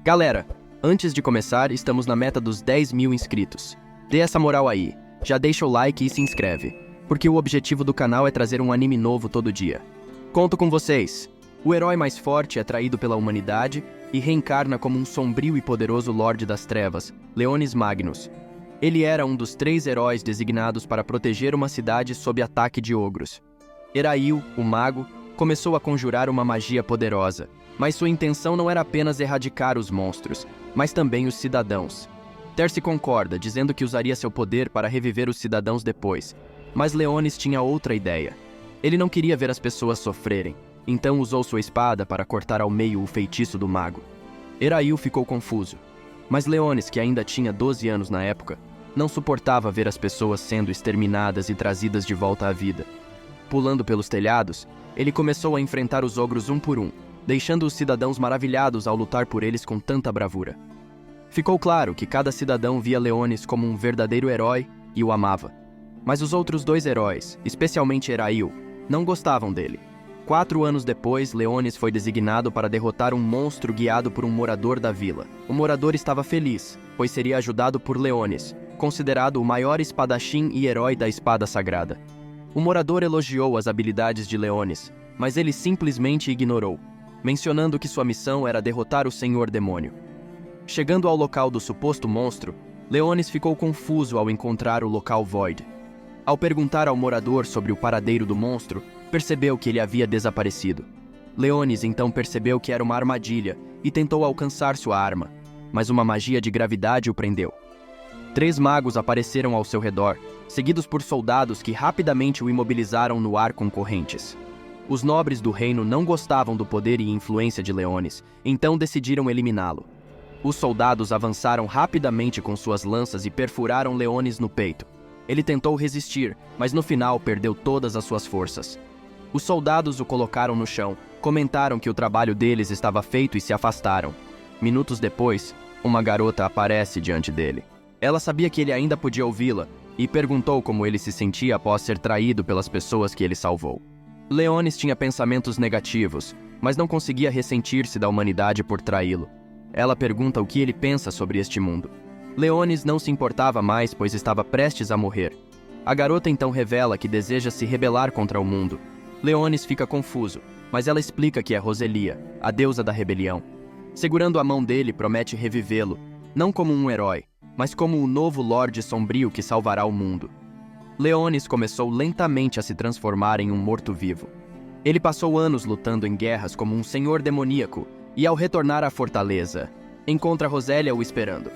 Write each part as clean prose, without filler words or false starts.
Galera, antes de começar, estamos na meta dos 10 mil inscritos. Dê essa moral aí, já deixa o like e se inscreve, porque o objetivo do canal é trazer um anime novo todo dia. Conto com vocês! O herói mais forte é traído pela humanidade e reencarna como um sombrio e poderoso Lorde das Trevas, Leonis Magnus. Ele era um dos 3 heróis designados para proteger uma cidade sob ataque de ogros. Erail, o mago, começou a conjurar uma magia poderosa, mas sua intenção não era apenas erradicar os monstros, mas também os cidadãos. Terce concorda, dizendo que usaria seu poder para reviver os cidadãos depois, mas Leonis tinha outra ideia. Ele não queria ver as pessoas sofrerem, então usou sua espada para cortar ao meio o feitiço do mago. Erail ficou confuso, mas Leonis, que ainda tinha 12 anos na época, não suportava ver as pessoas sendo exterminadas e trazidas de volta à vida. Pulando pelos telhados, ele começou a enfrentar os ogros um por um, deixando os cidadãos maravilhados ao lutar por eles com tanta bravura. Ficou claro que cada cidadão via Leonis como um verdadeiro herói e o amava. Mas os outros 2 heróis, especialmente Erail, não gostavam dele. 4 anos depois, Leonis foi designado para derrotar um monstro guiado por um morador da vila. O morador estava feliz, pois seria ajudado por Leonis, considerado o maior espadachim e herói da espada sagrada. O morador elogiou as habilidades de Leonis, mas ele simplesmente ignorou, mencionando que sua missão era derrotar o Senhor Demônio. Chegando ao local do suposto monstro, Leonis ficou confuso ao encontrar o local Void. Ao perguntar ao morador sobre o paradeiro do monstro, percebeu que ele havia desaparecido. Leonis então percebeu que era uma armadilha e tentou alcançar sua arma, mas uma magia de gravidade o prendeu. 3 magos apareceram ao seu redor, seguidos por soldados que rapidamente o imobilizaram no ar com correntes. Os nobres do reino não gostavam do poder e influência de Leonis, então decidiram eliminá-lo. Os soldados avançaram rapidamente com suas lanças e perfuraram Leonis no peito. Ele tentou resistir, mas no final perdeu todas as suas forças. Os soldados o colocaram no chão, comentaram que o trabalho deles estava feito e se afastaram. Minutos depois, uma garota aparece diante dele. Ela sabia que ele ainda podia ouvi-la e perguntou como ele se sentia após ser traído pelas pessoas que ele salvou. Leonis tinha pensamentos negativos, mas não conseguia ressentir-se da humanidade por traí-lo. Ela pergunta o que ele pensa sobre este mundo. Leonis não se importava mais, pois estava prestes a morrer. A garota então revela que deseja se rebelar contra o mundo. Leonis fica confuso, mas ela explica que é Roselia, a deusa da rebelião. Segurando a mão dele, promete revivê-lo, não como um herói, mas como o novo Lorde Sombrio que salvará o mundo. Leonis começou lentamente a se transformar em um morto-vivo. Ele passou anos lutando em guerras como um senhor demoníaco e, ao retornar à fortaleza, encontra Rosélia o esperando.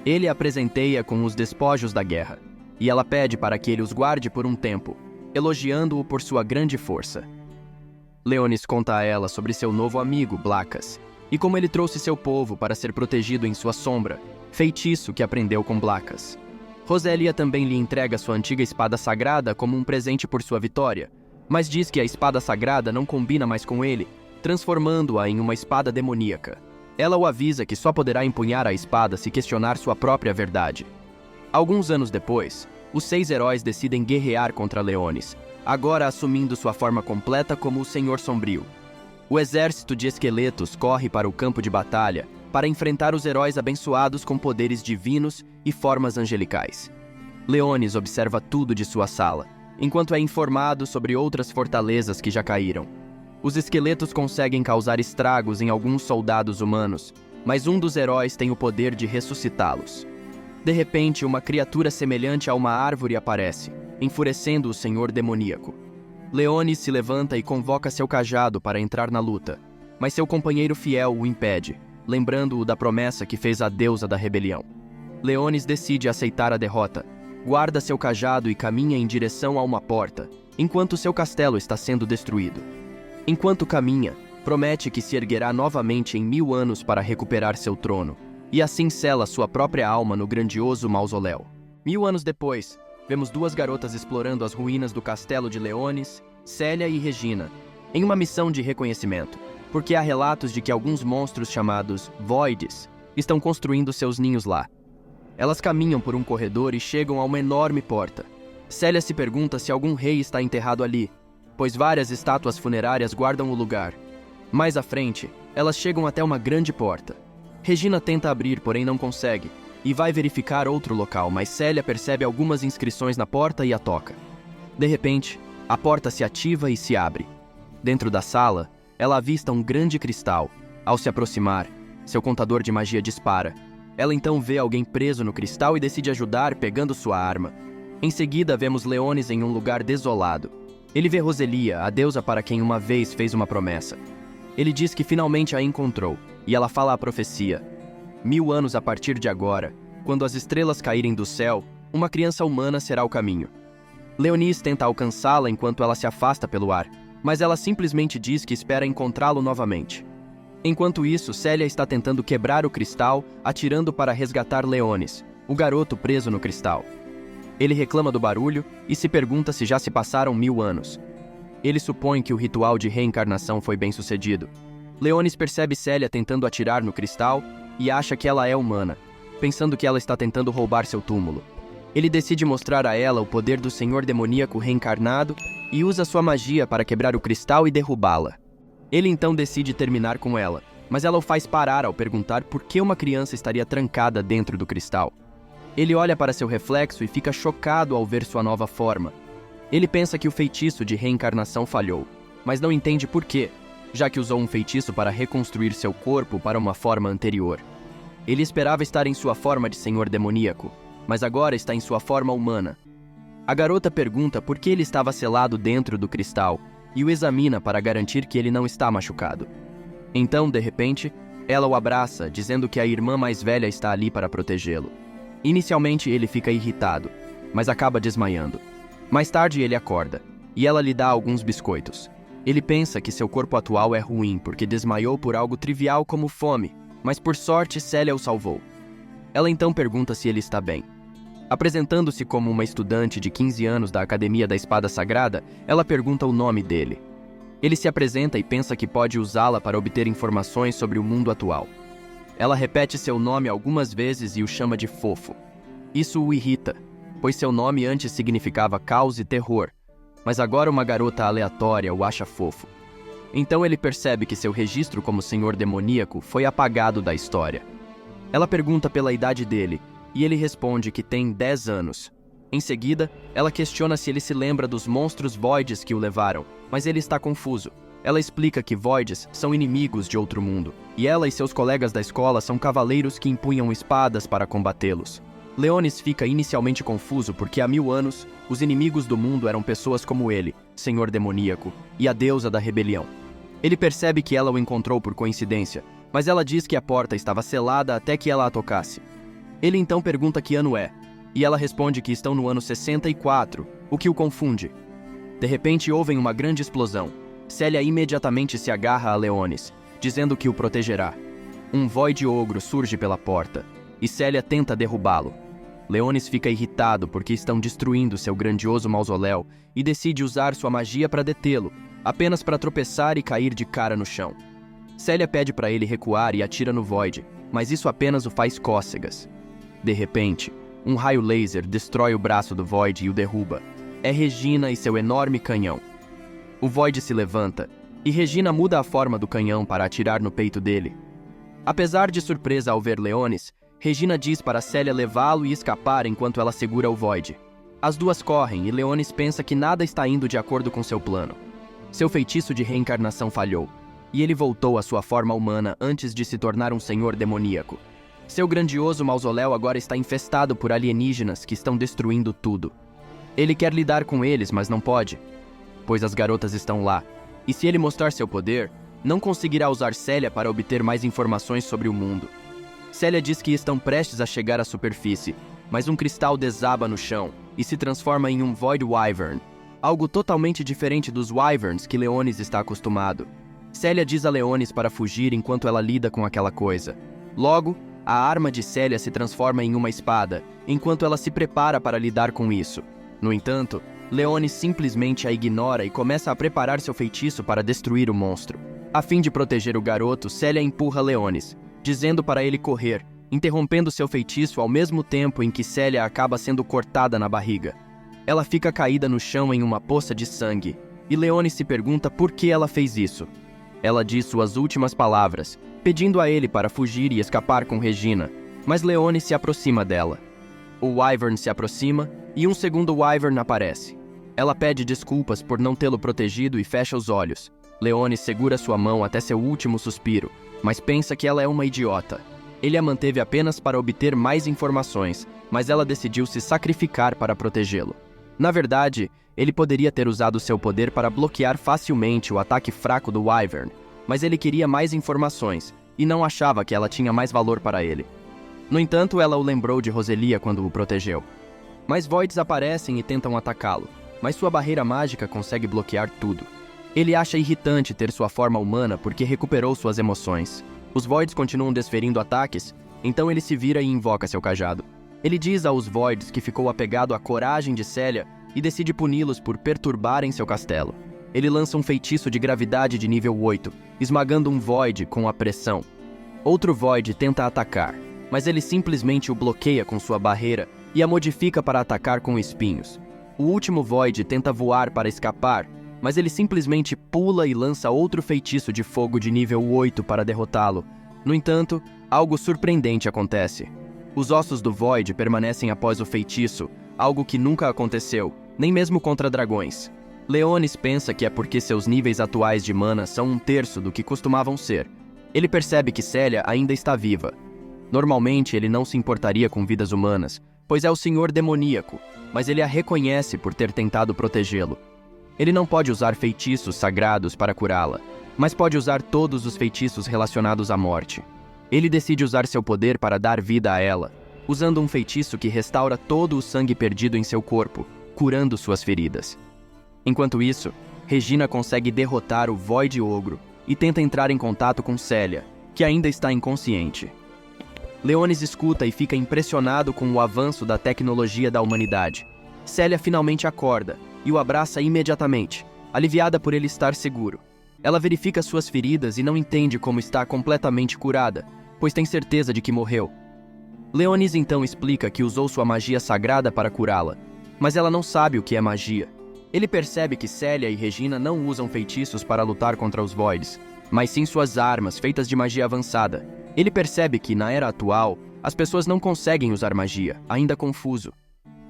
Ele a presenteia com os despojos da guerra, e ela pede para que ele os guarde por um tempo, elogiando-o por sua grande força. Leonis conta a ela sobre seu novo amigo, Blackas, e como ele trouxe seu povo para ser protegido em sua sombra, feitiço que aprendeu com Blackas. Rosélia também lhe entrega sua antiga espada sagrada como um presente por sua vitória, mas diz que a espada sagrada não combina mais com ele, transformando-a em uma espada demoníaca. Ela o avisa que só poderá empunhar a espada se questionar sua própria verdade. Alguns anos depois, os 6 heróis decidem guerrear contra Leonis, agora assumindo sua forma completa como o Senhor Sombrio. O exército de esqueletos corre para o campo de batalha para enfrentar os heróis abençoados com poderes divinos e formas angelicais. Leonis observa tudo de sua sala, enquanto é informado sobre outras fortalezas que já caíram. Os esqueletos conseguem causar estragos em alguns soldados humanos, mas um dos heróis tem o poder de ressuscitá-los. De repente, uma criatura semelhante a uma árvore aparece, enfurecendo o senhor demoníaco. Leonis se levanta e convoca seu cajado para entrar na luta, mas seu companheiro fiel o impede, lembrando-o da promessa que fez à deusa da rebelião. Leonis decide aceitar a derrota, guarda seu cajado e caminha em direção a uma porta, enquanto seu castelo está sendo destruído. Enquanto caminha, promete que se erguerá novamente em 1000 anos para recuperar seu trono, e assim sela sua própria alma no grandioso mausoléu. 1000 anos depois, vemos 2 garotas explorando as ruínas do castelo de Leonis, Célia e Regina, em uma missão de reconhecimento, porque há relatos de que alguns monstros chamados Voids estão construindo seus ninhos lá. Elas caminham por um corredor e chegam a uma enorme porta. Célia se pergunta se algum rei está enterrado ali, pois várias estátuas funerárias guardam o lugar. Mais à frente, elas chegam até uma grande porta. Regina tenta abrir, porém não consegue, e vai verificar outro local, mas Célia percebe algumas inscrições na porta e a toca. De repente, a porta se ativa e se abre. Dentro da sala, ela avista um grande cristal. Ao se aproximar, seu contador de magia dispara. Ela então vê alguém preso no cristal e decide ajudar pegando sua arma. Em seguida, vemos Leonis em um lugar desolado. Ele vê Roselia, a deusa para quem uma vez fez uma promessa. Ele diz que finalmente a encontrou, e ela fala a profecia. 1000 anos a partir de agora, quando as estrelas caírem do céu, uma criança humana será o caminho. Leonis tenta alcançá-la enquanto ela se afasta pelo ar, mas ela simplesmente diz que espera encontrá-lo novamente. Enquanto isso, Célia está tentando quebrar o cristal, atirando para resgatar Leonis, o garoto preso no cristal. Ele reclama do barulho e se pergunta se já se passaram 1000 anos. Ele supõe que o ritual de reencarnação foi bem sucedido. Leonis percebe Célia tentando atirar no cristal e acha que ela é humana, pensando que ela está tentando roubar seu túmulo. Ele decide mostrar a ela o poder do Senhor Demoníaco reencarnado e usa sua magia para quebrar o cristal e derrubá-la. Ele então decide terminar com ela, mas ela o faz parar ao perguntar por que uma criança estaria trancada dentro do cristal. Ele olha para seu reflexo e fica chocado ao ver sua nova forma. Ele pensa que o feitiço de reencarnação falhou, mas não entende por quê, já que usou um feitiço para reconstruir seu corpo para uma forma anterior. Ele esperava estar em sua forma de Senhor Demoníaco, mas agora está em sua forma humana. A garota pergunta por que ele estava selado dentro do cristal e o examina para garantir que ele não está machucado. Então, de repente, ela o abraça, dizendo que a irmã mais velha está ali para protegê-lo. Inicialmente, ele fica irritado, mas acaba desmaiando. Mais tarde, ele acorda, e ela lhe dá alguns biscoitos. Ele pensa que seu corpo atual é ruim porque desmaiou por algo trivial como fome, mas por sorte, Célia o salvou. Ela então pergunta se ele está bem. Apresentando-se como uma estudante de 15 anos da Academia da Espada Sagrada, ela pergunta o nome dele. Ele se apresenta e pensa que pode usá-la para obter informações sobre o mundo atual. Ela repete seu nome algumas vezes e o chama de Fofo. Isso o irrita, pois seu nome antes significava caos e terror, mas agora uma garota aleatória o acha fofo. Então ele percebe que seu registro como Senhor Demoníaco foi apagado da história. Ela pergunta pela idade dele, e ele responde que tem 10 anos. Em seguida, ela questiona se ele se lembra dos monstros Voids que o levaram, mas ele está confuso. Ela explica que Voids são inimigos de outro mundo, e ela e seus colegas da escola são cavaleiros que empunham espadas para combatê-los. Leonis fica inicialmente confuso porque há 1000 anos, os inimigos do mundo eram pessoas como ele, Senhor Demoníaco, e a deusa da rebelião. Ele percebe que ela o encontrou por coincidência, mas ela diz que a porta estava selada até que ela a tocasse. Ele então pergunta que ano é, e ela responde que estão no ano 64, o que o confunde. De repente ouvem uma grande explosão. Célia imediatamente se agarra a Leonis, dizendo que o protegerá. Um Void ogro surge pela porta, e Célia tenta derrubá-lo. Leonis fica irritado porque estão destruindo seu grandioso mausoléu e decide usar sua magia para detê-lo, apenas para tropeçar e cair de cara no chão. Célia pede para ele recuar e atira no Void, mas isso apenas o faz cócegas. De repente, um raio laser destrói o braço do Void e o derruba. É Regina e seu enorme canhão. O Void se levanta, e Regina muda a forma do canhão para atirar no peito dele. Apesar de surpresa ao ver Leonis, Regina diz para Célia levá-lo e escapar enquanto ela segura o Void. As duas correm e Leonis pensa que nada está indo de acordo com seu plano. Seu feitiço de reencarnação falhou, e ele voltou à sua forma humana antes de se tornar um senhor demoníaco. Seu grandioso mausoléu agora está infestado por alienígenas que estão destruindo tudo. Ele quer lidar com eles, mas não pode, pois as garotas estão lá, e se ele mostrar seu poder, não conseguirá usar Célia para obter mais informações sobre o mundo. Célia diz que estão prestes a chegar à superfície, mas um cristal desaba no chão e se transforma em um Void Wyvern, algo totalmente diferente dos Wyverns que Leonis está acostumado. Célia diz a Leonis para fugir enquanto ela lida com aquela coisa. Logo, a arma de Célia se transforma em uma espada, enquanto ela se prepara para lidar com isso. No entanto, Leonis simplesmente a ignora e começa a preparar seu feitiço para destruir o monstro. A fim de proteger o garoto, Célia empurra Leonis, dizendo para ele correr, interrompendo seu feitiço ao mesmo tempo em que Célia acaba sendo cortada na barriga. Ela fica caída no chão em uma poça de sangue, e Leonis se pergunta por que ela fez isso. Ela diz suas últimas palavras, pedindo a ele para fugir e escapar com Regina, mas Leonis se aproxima dela. O Wyvern se aproxima e um segundo Wyvern aparece. Ela pede desculpas por não tê-lo protegido e fecha os olhos. Leonis segura sua mão até seu último suspiro, mas pensa que ela é uma idiota. Ele a manteve apenas para obter mais informações, mas ela decidiu se sacrificar para protegê-lo. Na verdade, ele poderia ter usado seu poder para bloquear facilmente o ataque fraco do Wyvern, mas ele queria mais informações e não achava que ela tinha mais valor para ele. No entanto, ela o lembrou de Roselia quando o protegeu. Mais Voids aparecem e tentam atacá-lo, mas sua barreira mágica consegue bloquear tudo. Ele acha irritante ter sua forma humana porque recuperou suas emoções. Os Voids continuam desferindo ataques, então ele se vira e invoca seu cajado. Ele diz aos Voids que ficou apegado à coragem de Célia e decide puni-los por perturbarem seu castelo. Ele lança um feitiço de gravidade de nível 8, esmagando um Void com a pressão. Outro Void tenta atacar, mas ele simplesmente o bloqueia com sua barreira e a modifica para atacar com espinhos. O último Void tenta voar para escapar, mas ele simplesmente pula e lança outro feitiço de fogo de nível 8 para derrotá-lo. No entanto, algo surpreendente acontece. Os ossos do Void permanecem após o feitiço, algo que nunca aconteceu, nem mesmo contra dragões. Leonis pensa que é porque seus níveis atuais de mana são 1/3 do que costumavam ser. Ele percebe que Célia ainda está viva. Normalmente ele não se importaria com vidas humanas, pois é o senhor demoníaco, mas ele a reconhece por ter tentado protegê-lo. Ele não pode usar feitiços sagrados para curá-la, mas pode usar todos os feitiços relacionados à morte. Ele decide usar seu poder para dar vida a ela, usando um feitiço que restaura todo o sangue perdido em seu corpo, curando suas feridas. Enquanto isso, Regina consegue derrotar o Void Ogro e tenta entrar em contato com Célia, que ainda está inconsciente. Leonis escuta e fica impressionado com o avanço da tecnologia da humanidade. Célia finalmente acorda e o abraça imediatamente, aliviada por ele estar seguro. Ela verifica suas feridas e não entende como está completamente curada, pois tem certeza de que morreu. Leonis então explica que usou sua magia sagrada para curá-la, mas ela não sabe o que é magia. Ele percebe que Célia e Regina não usam feitiços para lutar contra os Voids, mas sim suas armas feitas de magia avançada. Ele percebe que, na era atual, as pessoas não conseguem usar magia, ainda confuso.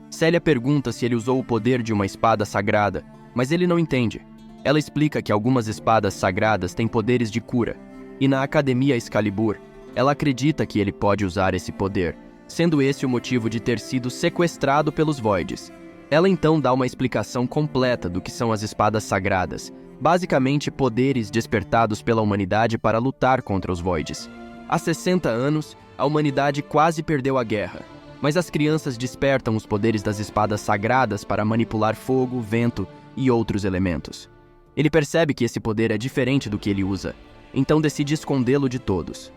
Célia pergunta se ele usou o poder de uma espada sagrada, mas ele não entende. Ela explica que algumas espadas sagradas têm poderes de cura, e na Academia Excalibur, ela acredita que ele pode usar esse poder, sendo esse o motivo de ter sido sequestrado pelos Voids. Ela então dá uma explicação completa do que são as espadas sagradas, basicamente poderes despertados pela humanidade para lutar contra os Voids. Há 60 anos, a humanidade quase perdeu a guerra, mas as crianças despertam os poderes das espadas sagradas para manipular fogo, vento e outros elementos. Ele percebe que esse poder é diferente do que ele usa, então decide escondê-lo de todos.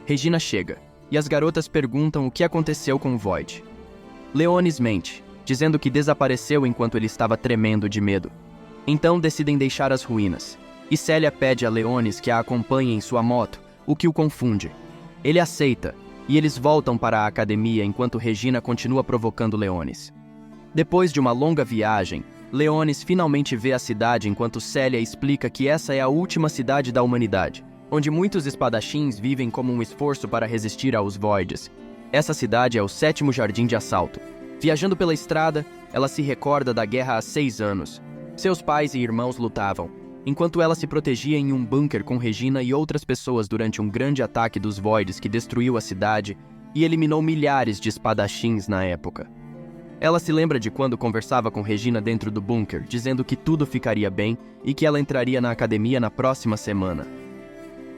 Regina chega, e as garotas perguntam o que aconteceu com o Void. Leonis mente, dizendo que desapareceu enquanto ele estava tremendo de medo. Então decidem deixar as ruínas, e Célia pede a Leonis que a acompanhe em sua moto, o que o confunde. Ele aceita, e eles voltam para a academia enquanto Regina continua provocando Leonis. Depois de uma longa viagem, Leonis finalmente vê a cidade enquanto Célia explica que essa é a última cidade da humanidade, onde muitos espadachins vivem como um esforço para resistir aos Voids. Essa cidade é o 7º Jardim de Assalto. Viajando pela estrada, ela se recorda da guerra há 6 anos. Seus pais e irmãos lutavam, enquanto ela se protegia em um bunker com Regina e outras pessoas durante um grande ataque dos Voids que destruiu a cidade e eliminou milhares de espadachins na época. Ela se lembra de quando conversava com Regina dentro do bunker, dizendo que tudo ficaria bem e que ela entraria na academia na próxima semana.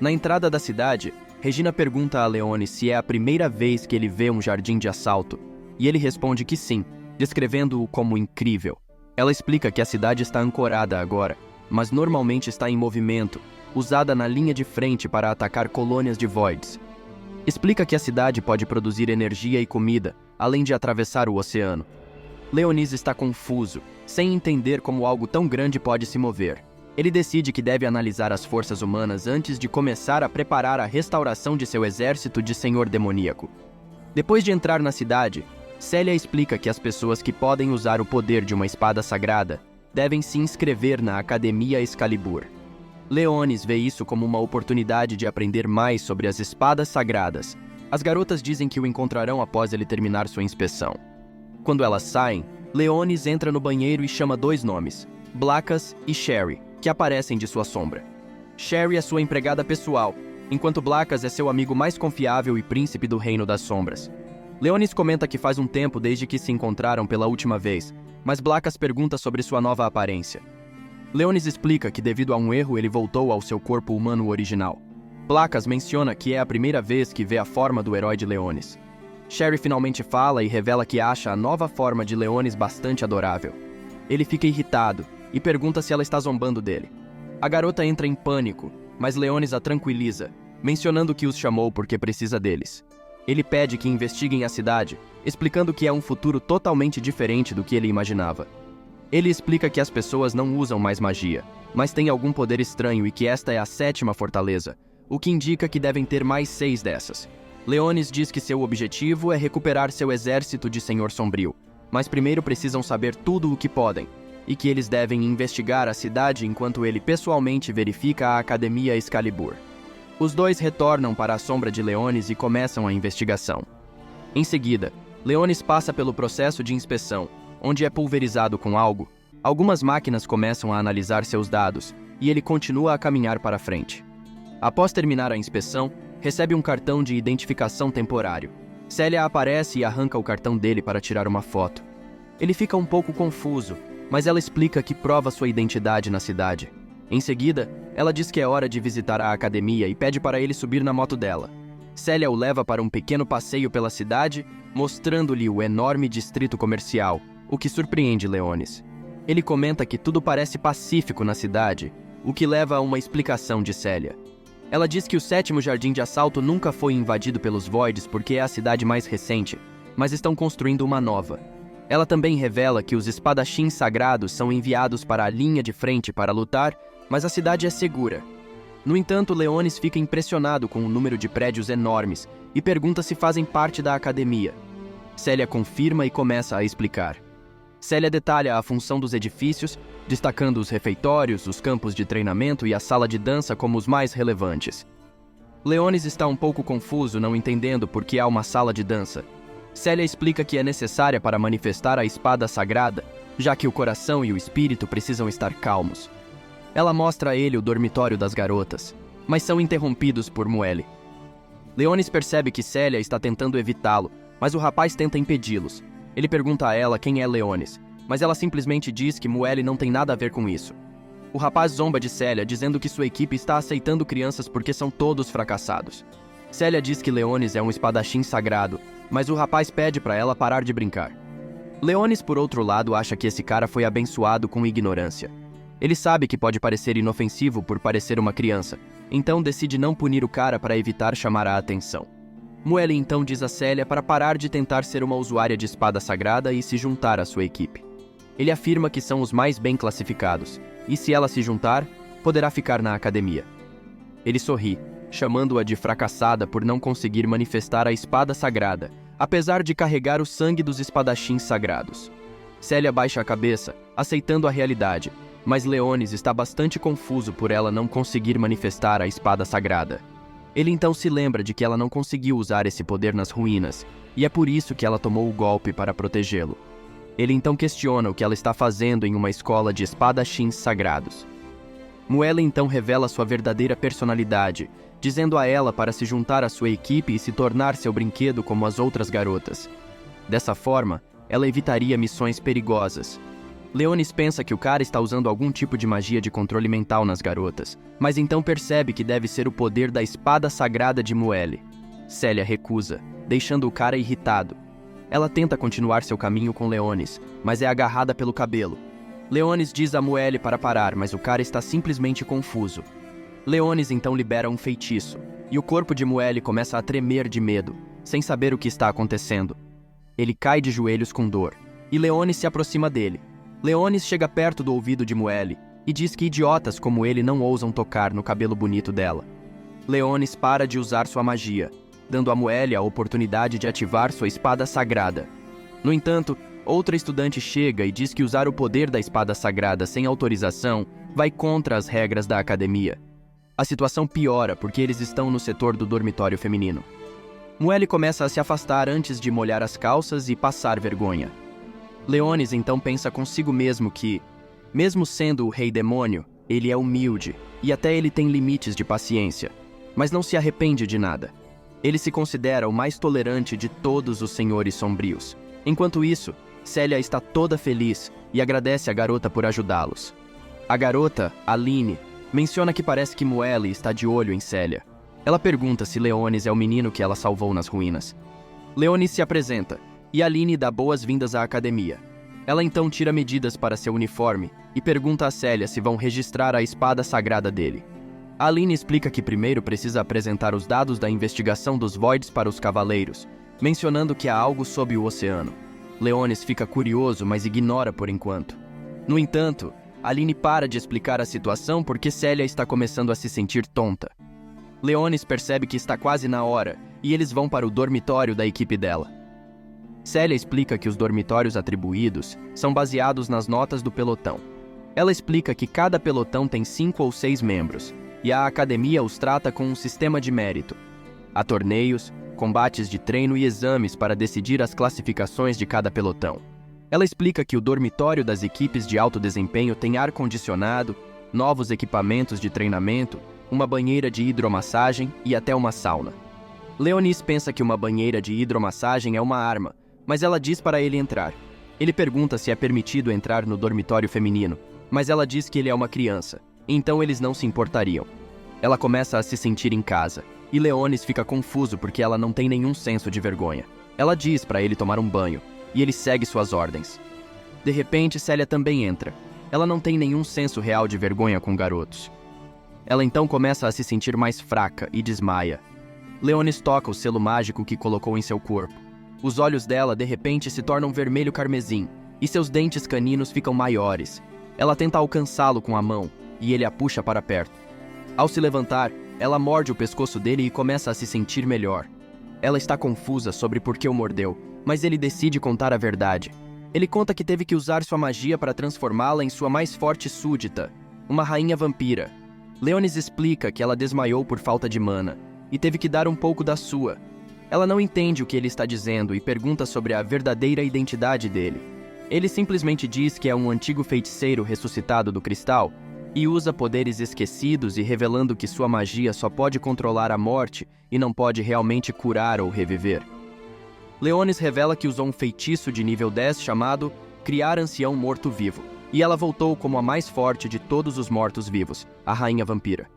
Na entrada da cidade, Regina pergunta a Leonis se é a primeira vez que ele vê um jardim de assalto, e ele responde que sim, descrevendo-o como incrível. Ela explica que a cidade está ancorada agora, mas normalmente está em movimento, usada na linha de frente para atacar colônias de Voids. Explica que a cidade pode produzir energia e comida, além de atravessar o oceano. Leonis está confuso, sem entender como algo tão grande pode se mover. Ele decide que deve analisar as forças humanas antes de começar a preparar a restauração de seu exército de senhor demoníaco. Depois de entrar na cidade, Célia explica que as pessoas que podem usar o poder de uma espada sagrada devem se inscrever na Academia Excalibur. Leonis vê isso como uma oportunidade de aprender mais sobre as espadas sagradas. As garotas dizem que o encontrarão após ele terminar sua inspeção. Quando elas saem, Leonis entra no banheiro e chama 2 nomes, Blackas e Sherry, que aparecem de sua sombra. Sherry é sua empregada pessoal, enquanto Blackas é seu amigo mais confiável e príncipe do Reino das Sombras. Leonis comenta que faz um tempo desde que se encontraram pela última vez, mas Blackas pergunta sobre sua nova aparência. Leonis explica que devido a um erro ele voltou ao seu corpo humano original. Blackas menciona que é a primeira vez que vê a forma do herói de Leonis. Sherry finalmente fala e revela que acha a nova forma de Leonis bastante adorável. Ele fica irritado e pergunta se ela está zombando dele. A garota entra em pânico, mas Leonis a tranquiliza, mencionando que os chamou porque precisa deles. Ele pede que investiguem a cidade, explicando que é um futuro totalmente diferente do que ele imaginava. Ele explica que as pessoas não usam mais magia, mas têm algum poder estranho e que esta é a 7ª fortaleza, o que indica que devem ter mais 6 dessas. Leonis diz que seu objetivo é recuperar seu exército de Senhor Sombrio, mas primeiro precisam saber tudo o que podem, e que eles devem investigar a cidade enquanto ele pessoalmente verifica a Academia Excalibur. Os 2 retornam para a sombra de Leonis e começam a investigação. Em seguida, Leonis passa pelo processo de inspeção, onde é pulverizado com algo. Algumas máquinas começam a analisar seus dados, e ele continua a caminhar para frente. Após terminar a inspeção, recebe um cartão de identificação temporário. Célia aparece e arranca o cartão dele para tirar uma foto. Ele fica um pouco confuso, mas ela explica que prova sua identidade na cidade. Em seguida, ela diz que é hora de visitar a academia e pede para ele subir na moto dela. Célia o leva para um pequeno passeio pela cidade, mostrando-lhe o enorme distrito comercial, o que surpreende Leonis. Ele comenta que tudo parece pacífico na cidade, o que leva a uma explicação de Célia. Ela diz que o 7º Jardim de Assalto nunca foi invadido pelos Voids porque é a cidade mais recente, mas estão construindo uma nova. Ela também revela que os espadachins sagrados são enviados para a linha de frente para lutar, mas a cidade é segura. No entanto, Leonis fica impressionado com o número de prédios enormes e pergunta se fazem parte da academia. Célia confirma e começa a explicar. Célia detalha a função dos edifícios, destacando os refeitórios, os campos de treinamento e a sala de dança como os mais relevantes. Leonis está um pouco confuso, não entendendo por que há uma sala de dança. Célia explica que é necessária para manifestar a espada sagrada, já que o coração e o espírito precisam estar calmos. Ela mostra a ele o dormitório das garotas, mas são interrompidos por Muelle. Leonis percebe que Célia está tentando evitá-lo, mas o rapaz tenta impedi-los. Ele pergunta a ela quem é Leonis, mas ela simplesmente diz que Muelle não tem nada a ver com isso. O rapaz zomba de Célia, dizendo que sua equipe está aceitando crianças porque são todos fracassados. Célia diz que Leonis é um espadachim sagrado, mas o rapaz pede para ela parar de brincar. Leonis, por outro lado, acha que esse cara foi abençoado com ignorância. Ele sabe que pode parecer inofensivo por parecer uma criança, então decide não punir o cara para evitar chamar a atenção. Muelle então diz a Célia para parar de tentar ser uma usuária de espada sagrada e se juntar à sua equipe. Ele afirma que são os mais bem classificados, e se ela se juntar, poderá ficar na academia. Ele sorri, chamando-a de fracassada por não conseguir manifestar a espada sagrada, apesar de carregar o sangue dos espadachins sagrados. Célia baixa a cabeça, aceitando a realidade, mas Leonis está bastante confuso por ela não conseguir manifestar a espada sagrada. Ele então se lembra de que ela não conseguiu usar esse poder nas ruínas, e é por isso que ela tomou o golpe para protegê-lo. Ele então questiona o que ela está fazendo em uma escola de espadachins sagrados. Muelle então revela sua verdadeira personalidade, dizendo a ela para se juntar à sua equipe e se tornar seu brinquedo como as outras garotas. Dessa forma, ela evitaria missões perigosas. Leonis pensa que o cara está usando algum tipo de magia de controle mental nas garotas, mas então percebe que deve ser o poder da espada sagrada de Muelle. Célia recusa, deixando o cara irritado. Ela tenta continuar seu caminho com Leonis, mas é agarrada pelo cabelo. Leonis diz a Muelle para parar, mas o cara está simplesmente confuso. Leonis então libera um feitiço, e o corpo de Muelle começa a tremer de medo, sem saber o que está acontecendo. Ele cai de joelhos com dor, e Leonis se aproxima dele. Leonis chega perto do ouvido de Muelle e diz que idiotas como ele não ousam tocar no cabelo bonito dela. Leonis para de usar sua magia, dando a Muelle a oportunidade de ativar sua espada sagrada. No entanto, outra estudante chega e diz que usar o poder da espada sagrada sem autorização vai contra as regras da academia. A situação piora porque eles estão no setor do dormitório feminino. Muelle começa a se afastar antes de molhar as calças e passar vergonha. Leonis então pensa consigo mesmo que, mesmo sendo o rei demônio, ele é humilde e até ele tem limites de paciência, mas não se arrepende de nada. Ele se considera o mais tolerante de todos os senhores sombrios. Enquanto isso, Célia está toda feliz e agradece a garota por ajudá-los. A garota, Aline, menciona que parece que Muelle está de olho em Célia. Ela pergunta se Leonis é o menino que ela salvou nas ruínas. Leonis se apresenta e Aline dá boas-vindas à academia. Ela então tira medidas para seu uniforme e pergunta a Célia se vão registrar a espada sagrada dele. Aline explica que primeiro precisa apresentar os dados da investigação dos Voids para os cavaleiros, mencionando que há algo sob o oceano. Leonis fica curioso, mas ignora por enquanto. No entanto, Aline para de explicar a situação porque Célia está começando a se sentir tonta. Leonis percebe que está quase na hora e eles vão para o dormitório da equipe dela. Célia explica que os dormitórios atribuídos são baseados nas notas do pelotão. Ela explica que cada pelotão tem 5 ou 6 membros, e a academia os trata com um sistema de mérito. Há torneios, combates de treino e exames para decidir as classificações de cada pelotão. Ela explica que o dormitório das equipes de alto desempenho tem ar-condicionado, novos equipamentos de treinamento, uma banheira de hidromassagem e até uma sauna. Leonis pensa que uma banheira de hidromassagem é uma arma, mas ela diz para ele entrar. Ele pergunta se é permitido entrar no dormitório feminino, mas ela diz que ele é uma criança, então eles não se importariam. Ela começa a se sentir em casa, e Leonis fica confuso porque ela não tem nenhum senso de vergonha. Ela diz para ele tomar um banho, e ele segue suas ordens. De repente, Célia também entra. Ela não tem nenhum senso real de vergonha com garotos. Ela então começa a se sentir mais fraca e desmaia. Leonis toca o selo mágico que colocou em seu corpo. Os olhos dela, de repente, se tornam vermelho carmesim, e seus dentes caninos ficam maiores. Ela tenta alcançá-lo com a mão, e ele a puxa para perto. Ao se levantar, ela morde o pescoço dele e começa a se sentir melhor. Ela está confusa sobre por que o mordeu, mas ele decide contar a verdade. Ele conta que teve que usar sua magia para transformá-la em sua mais forte súdita, uma rainha vampira. Leonis explica que ela desmaiou por falta de mana, e teve que dar um pouco da sua. Ela não entende o que ele está dizendo e pergunta sobre a verdadeira identidade dele. Ele simplesmente diz que é um antigo feiticeiro ressuscitado do cristal e usa poderes esquecidos e revelando que sua magia só pode controlar a morte e não pode realmente curar ou reviver. Leonis revela que usou um feitiço de nível 10 chamado Criar Ancião Morto-Vivo, e ela voltou como a mais forte de todos os mortos-vivos, a Rainha Vampira.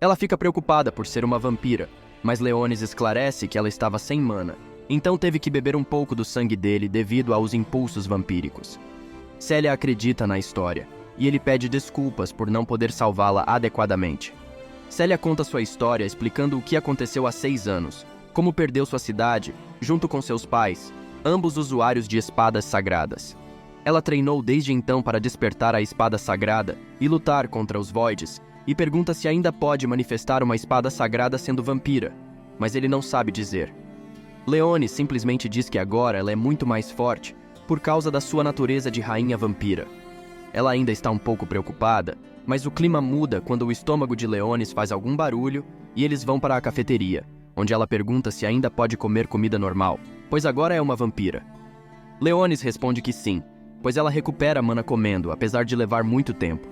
Ela fica preocupada por ser uma vampira, mas Leonis esclarece que ela estava sem mana, então teve que beber um pouco do sangue dele devido aos impulsos vampíricos. Célia acredita na história, e ele pede desculpas por não poder salvá-la adequadamente. Célia conta sua história explicando o que aconteceu há 6 anos, como perdeu sua cidade, junto com seus pais, ambos usuários de espadas sagradas. Ela treinou desde então para despertar a espada sagrada e lutar contra os Voids, e pergunta se ainda pode manifestar uma espada sagrada sendo vampira, mas ele não sabe dizer. Leonis simplesmente diz que agora ela é muito mais forte por causa da sua natureza de rainha vampira. Ela ainda está um pouco preocupada, mas o clima muda quando o estômago de Leonis faz algum barulho e eles vão para a cafeteria, onde ela pergunta se ainda pode comer comida normal, pois agora é uma vampira. Leonis responde que sim, pois ela recupera a mana comendo, apesar de levar muito tempo.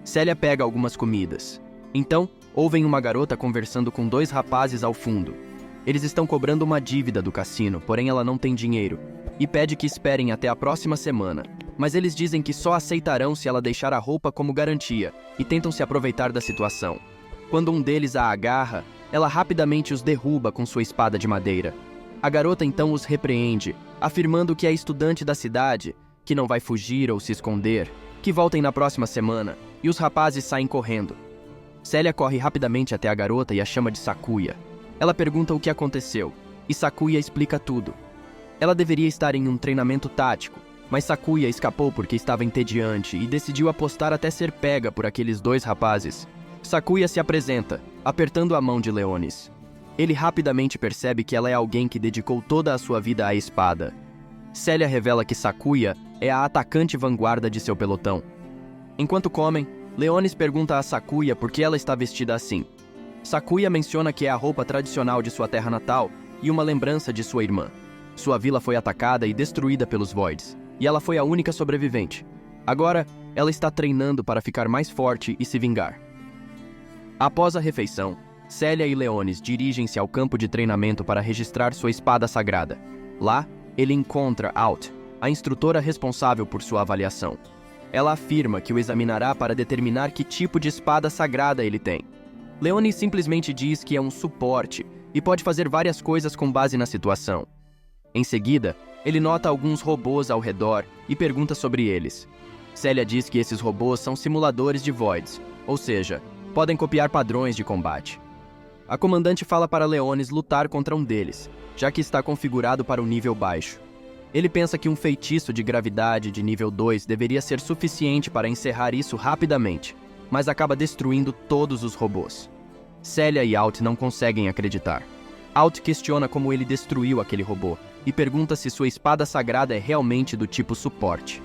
Célia pega algumas comidas. Então, ouvem uma garota conversando com 2 rapazes ao fundo. Eles estão cobrando uma dívida do cassino, porém ela não tem dinheiro, e pede que esperem até a próxima semana. Mas eles dizem que só aceitarão se ela deixar a roupa como garantia, e tentam se aproveitar da situação. Quando um deles a agarra, ela rapidamente os derruba com sua espada de madeira. A garota então os repreende, afirmando que é estudante da cidade, que não vai fugir ou se esconder, que voltem na próxima semana, e os rapazes saem correndo. Célia corre rapidamente até a garota e a chama de Sakuya. Ela pergunta o que aconteceu, e Sakuya explica tudo. Ela deveria estar em um treinamento tático, mas Sakuya escapou porque estava entediante e decidiu apostar até ser pega por aqueles 2 rapazes. Sakuya se apresenta, apertando a mão de Leonis. Ele rapidamente percebe que ela é alguém que dedicou toda a sua vida à espada. Célia revela que Sakuya é a atacante vanguarda de seu pelotão. Enquanto comem, Leonis pergunta a Sakuya por que ela está vestida assim. Sakuya menciona que é a roupa tradicional de sua terra natal e uma lembrança de sua irmã. Sua vila foi atacada e destruída pelos Voids, e ela foi a única sobrevivente. Agora, ela está treinando para ficar mais forte e se vingar. Após a refeição, Célia e Leonis dirigem-se ao campo de treinamento para registrar sua espada sagrada. Lá, ele encontra Alt, a instrutora responsável por sua avaliação. Ela afirma que o examinará para determinar que tipo de espada sagrada ele tem. Leonis simplesmente diz que é um suporte e pode fazer várias coisas com base na situação. Em seguida, ele nota alguns robôs ao redor e pergunta sobre eles. Célia diz que esses robôs são simuladores de Voids, ou seja, podem copiar padrões de combate. A comandante fala para Leonis lutar contra um deles, já que está configurado para um nível baixo. Ele pensa que um feitiço de gravidade de nível 2 deveria ser suficiente para encerrar isso rapidamente, mas acaba destruindo todos os robôs. Célia e Alt não conseguem acreditar. Alt questiona como ele destruiu aquele robô e pergunta se sua espada sagrada é realmente do tipo suporte.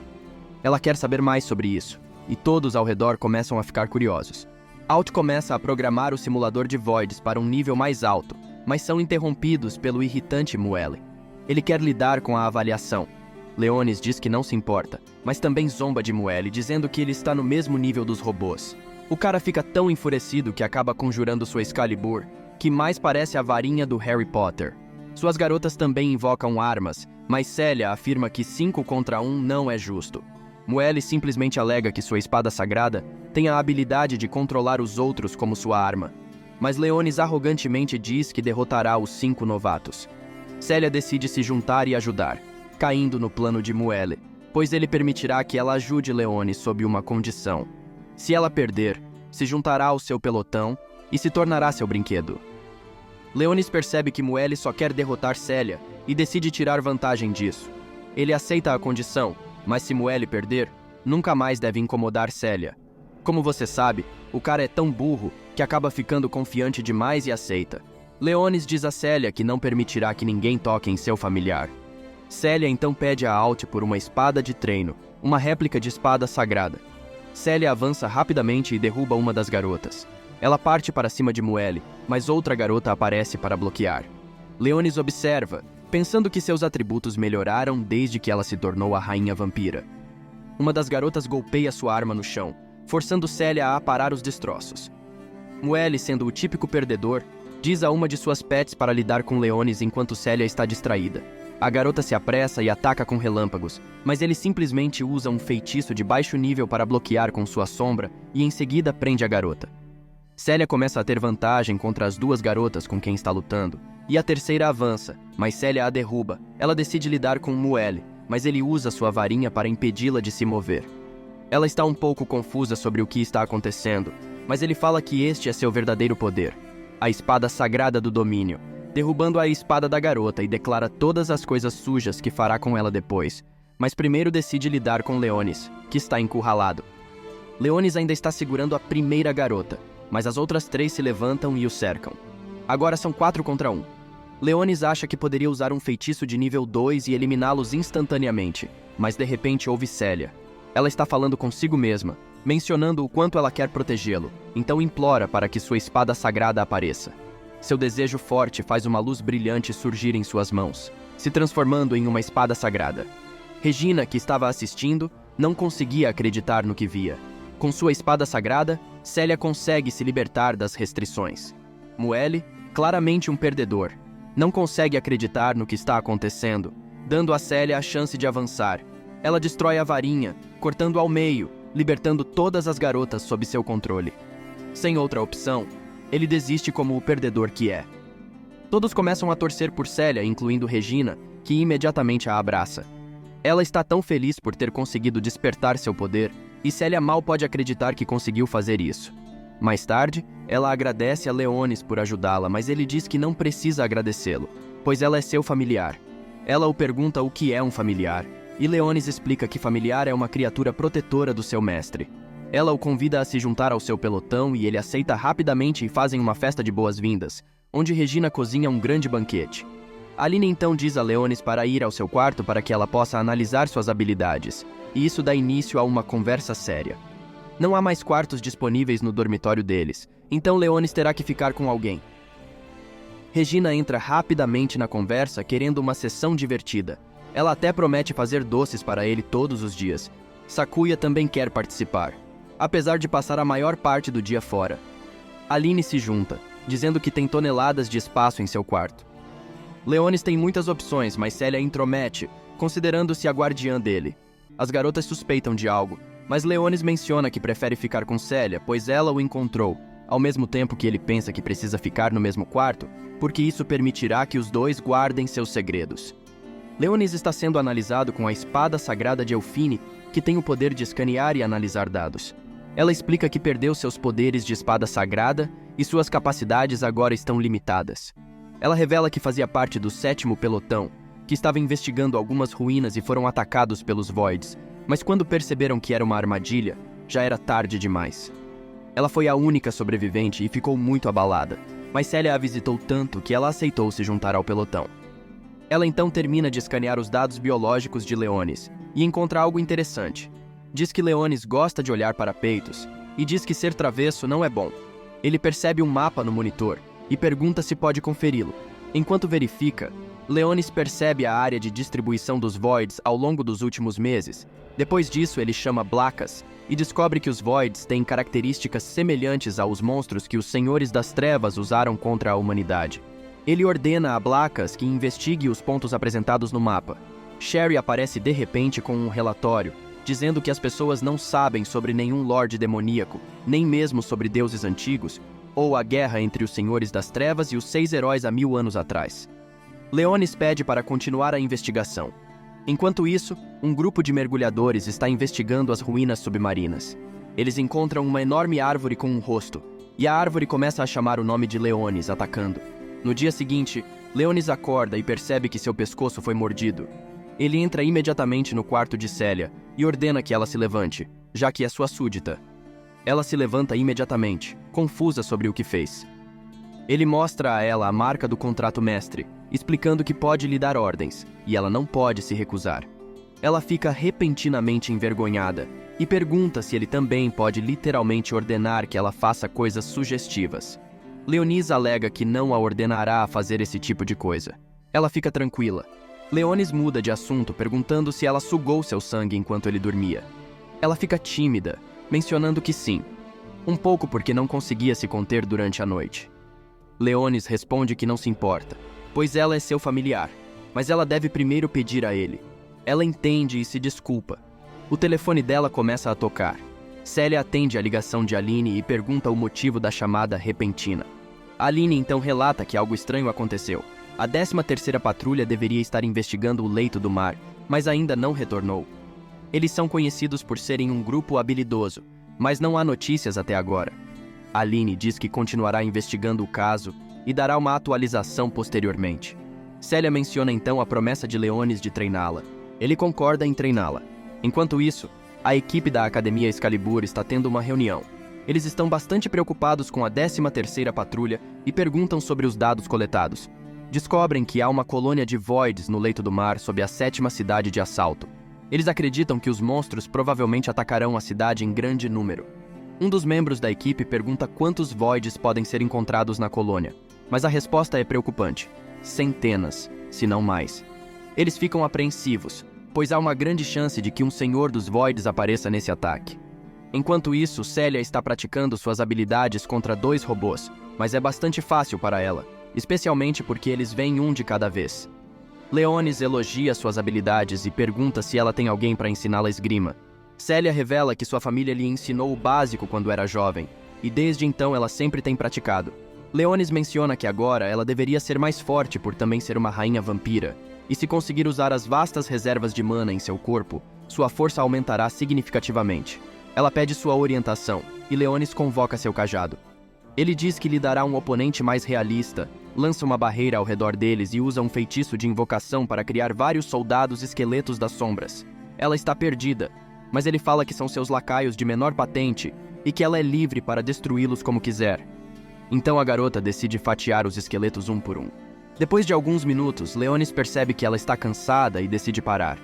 Ela quer saber mais sobre isso, e todos ao redor começam a ficar curiosos. Alt começa a programar o simulador de Voids para um nível mais alto, mas são interrompidos pelo irritante Muelle. Ele quer lidar com a avaliação. Leonis diz que não se importa, mas também zomba de Muelle, dizendo que ele está no mesmo nível dos robôs. O cara fica tão enfurecido que acaba conjurando sua Excalibur, que mais parece a varinha do Harry Potter. Suas garotas também invocam armas, mas Célia afirma que 5 contra 1 não é justo. Muelle simplesmente alega que sua espada sagrada tem a habilidade de controlar os outros como sua arma. Mas Leonis arrogantemente diz que derrotará os 5 novatos. Célia decide se juntar e ajudar, caindo no plano de Muelle, pois ele permitirá que ela ajude Leonis sob uma condição. Se ela perder, se juntará ao seu pelotão e se tornará seu brinquedo. Leonis percebe que Muelle só quer derrotar Célia e decide tirar vantagem disso. Ele aceita a condição, mas se Muelle perder, nunca mais deve incomodar Célia. Como você sabe, o cara é tão burro que acaba ficando confiante demais e aceita. Leonis diz a Célia que não permitirá que ninguém toque em seu familiar. Célia então pede a Alt por uma espada de treino, uma réplica de espada sagrada. Célia avança rapidamente e derruba uma das garotas. Ela parte para cima de Muelle, mas outra garota aparece para bloquear. Leonis observa, pensando que seus atributos melhoraram desde que ela se tornou a rainha vampira. Uma das garotas golpeia sua arma no chão, forçando Célia a aparar os destroços. Muelle, sendo o típico perdedor, diz a uma de suas pets para lidar com Leonis enquanto Célia está distraída. A garota se apressa e ataca com relâmpagos, mas ele simplesmente usa um feitiço de baixo nível para bloquear com sua sombra e em seguida prende a garota. Célia começa a ter vantagem contra as 2 garotas com quem está lutando, e a terceira avança, mas Célia a derruba. Ela decide lidar com Muelle, mas ele usa sua varinha para impedi-la de se mover. Ela está um pouco confusa sobre o que está acontecendo, mas ele fala que este é seu verdadeiro poder, a espada sagrada do domínio, derrubando a espada da garota e declara todas as coisas sujas que fará com ela depois, mas primeiro decide lidar com Leonis, que está encurralado. Leonis ainda está segurando a primeira garota, mas as outras 3 se levantam e o cercam. Agora são 4 contra 1. Leonis acha que poderia usar um feitiço de nível 2 e eliminá-los instantaneamente, mas de repente ouve Célia. Ela está falando consigo mesma, mencionando o quanto ela quer protegê-lo, então implora para que sua espada sagrada apareça. Seu desejo forte faz uma luz brilhante surgir em suas mãos, se transformando em uma espada sagrada. Regina, que estava assistindo, não conseguia acreditar no que via. Com sua espada sagrada, Célia consegue se libertar das restrições. Muelle, claramente um perdedor, não consegue acreditar no que está acontecendo, dando a Célia a chance de avançar. Ela destrói a varinha, cortando ao meio, libertando todas as garotas sob seu controle. Sem outra opção, ele desiste como o perdedor que é. Todos começam a torcer por Célia, incluindo Regina, que imediatamente a abraça. Ela está tão feliz por ter conseguido despertar seu poder, e Célia mal pode acreditar que conseguiu fazer isso. Mais tarde, ela agradece a Leonis por ajudá-la, mas ele diz que não precisa agradecê-lo, pois ela é seu familiar. Ela o pergunta o que é um familiar, e Leonis explica que familiar é uma criatura protetora do seu mestre. Ela o convida a se juntar ao seu pelotão e ele aceita rapidamente e fazem uma festa de boas-vindas, onde Regina cozinha um grande banquete. Aline então diz a Leonis para ir ao seu quarto para que ela possa analisar suas habilidades, e isso dá início a uma conversa séria. Não há mais quartos disponíveis no dormitório deles, então Leonis terá que ficar com alguém. Regina entra rapidamente na conversa, querendo uma sessão divertida. Ela até promete fazer doces para ele todos os dias. Sakuya também quer participar, apesar de passar a maior parte do dia fora. Aline se junta, dizendo que tem toneladas de espaço em seu quarto. Leonis tem muitas opções, mas Célia intromete, considerando-se a guardiã dele. As garotas suspeitam de algo, mas Leonis menciona que prefere ficar com Célia, pois ela o encontrou, ao mesmo tempo que ele pensa que precisa ficar no mesmo quarto, porque isso permitirá que os dois guardem seus segredos. Leonis está sendo analisado com a espada sagrada de Elfine, que tem o poder de escanear e analisar dados. Ela explica que perdeu seus poderes de espada sagrada e suas capacidades agora estão limitadas. Ela revela que fazia parte do 7º pelotão, que estava investigando algumas ruínas e foram atacados pelos Voids, mas quando perceberam que era uma armadilha, já era tarde demais. Ela foi a única sobrevivente e ficou muito abalada, mas Célia a visitou tanto que ela aceitou se juntar ao pelotão. Ela então termina de escanear os dados biológicos de Leonis e encontra algo interessante. Diz que Leonis gosta de olhar para peitos e diz que ser travesso não é bom. Ele percebe um mapa no monitor e pergunta se pode conferi-lo. Enquanto verifica, Leonis percebe a área de distribuição dos Voids ao longo dos últimos meses. Depois disso, ele chama Blackas e descobre que os Voids têm características semelhantes aos monstros que os Senhores das Trevas usaram contra a humanidade. Ele ordena a Blackas que investigue os pontos apresentados no mapa. Sherry aparece de repente com um relatório, dizendo que as pessoas não sabem sobre nenhum Lorde demoníaco, nem mesmo sobre deuses antigos, ou a guerra entre os Senhores das Trevas e os 6 heróis há 1000 anos atrás. Leonis pede para continuar a investigação. Enquanto isso, um grupo de mergulhadores está investigando as ruínas submarinas. Eles encontram uma enorme árvore com um rosto, e a árvore começa a chamar o nome de Leonis, atacando. No dia seguinte, Leonis acorda e percebe que seu pescoço foi mordido. Ele entra imediatamente no quarto de Célia e ordena que ela se levante, já que é sua súdita. Ela se levanta imediatamente, confusa sobre o que fez. Ele mostra a ela a marca do contrato mestre, explicando que pode lhe dar ordens, e ela não pode se recusar. Ela fica repentinamente envergonhada e pergunta se ele também pode literalmente ordenar que ela faça coisas sugestivas. Leonis alega que não a ordenará a fazer esse tipo de coisa. Ela fica tranquila. Leonis muda de assunto perguntando se ela sugou seu sangue enquanto ele dormia. Ela fica tímida, mencionando que sim, um pouco porque não conseguia se conter durante a noite. Leonis responde que não se importa, pois ela é seu familiar, mas ela deve primeiro pedir a ele. Ela entende e se desculpa. O telefone dela começa a tocar. Célia atende a ligação de Aline e pergunta o motivo da chamada repentina. Aline então relata que algo estranho aconteceu. A 13ª patrulha deveria estar investigando o leito do mar, mas ainda não retornou. Eles são conhecidos por serem um grupo habilidoso, mas não há notícias até agora. Aline diz que continuará investigando o caso e dará uma atualização posteriormente. Célia menciona então a promessa de Leonis de treiná-la. Ele concorda em treiná-la. Enquanto isso, a equipe da Academia Excalibur está tendo uma reunião. Eles estão bastante preocupados com a 13ª patrulha e perguntam sobre os dados coletados. Descobrem que há uma colônia de Voids no leito do mar sob a 7ª cidade de assalto. Eles acreditam que os monstros provavelmente atacarão a cidade em grande número. Um dos membros da equipe pergunta quantos Voids podem ser encontrados na colônia, mas a resposta é preocupante. Centenas, se não mais. Eles ficam apreensivos, pois há uma grande chance de que um Senhor dos Voids apareça nesse ataque. Enquanto isso, Célia está praticando suas habilidades contra 2 robôs, mas é bastante fácil para ela, especialmente porque eles vêm um de cada vez. Leonis elogia suas habilidades e pergunta se ela tem alguém para ensiná-la esgrima. Célia revela que sua família lhe ensinou o básico quando era jovem, e desde então ela sempre tem praticado. Leonis menciona que agora ela deveria ser mais forte por também ser uma rainha vampira, e se conseguir usar as vastas reservas de mana em seu corpo, sua força aumentará significativamente. Ela pede sua orientação, e Leonis convoca seu cajado. Ele diz que lhe dará um oponente mais realista, lança uma barreira ao redor deles e usa um feitiço de invocação para criar vários soldados esqueletos das sombras. Ela está perdida, mas ele fala que são seus lacaios de menor patente e que ela é livre para destruí-los como quiser. Então a garota decide fatiar os esqueletos um por um. Depois de alguns minutos, Leonis percebe que ela está cansada e decide parar.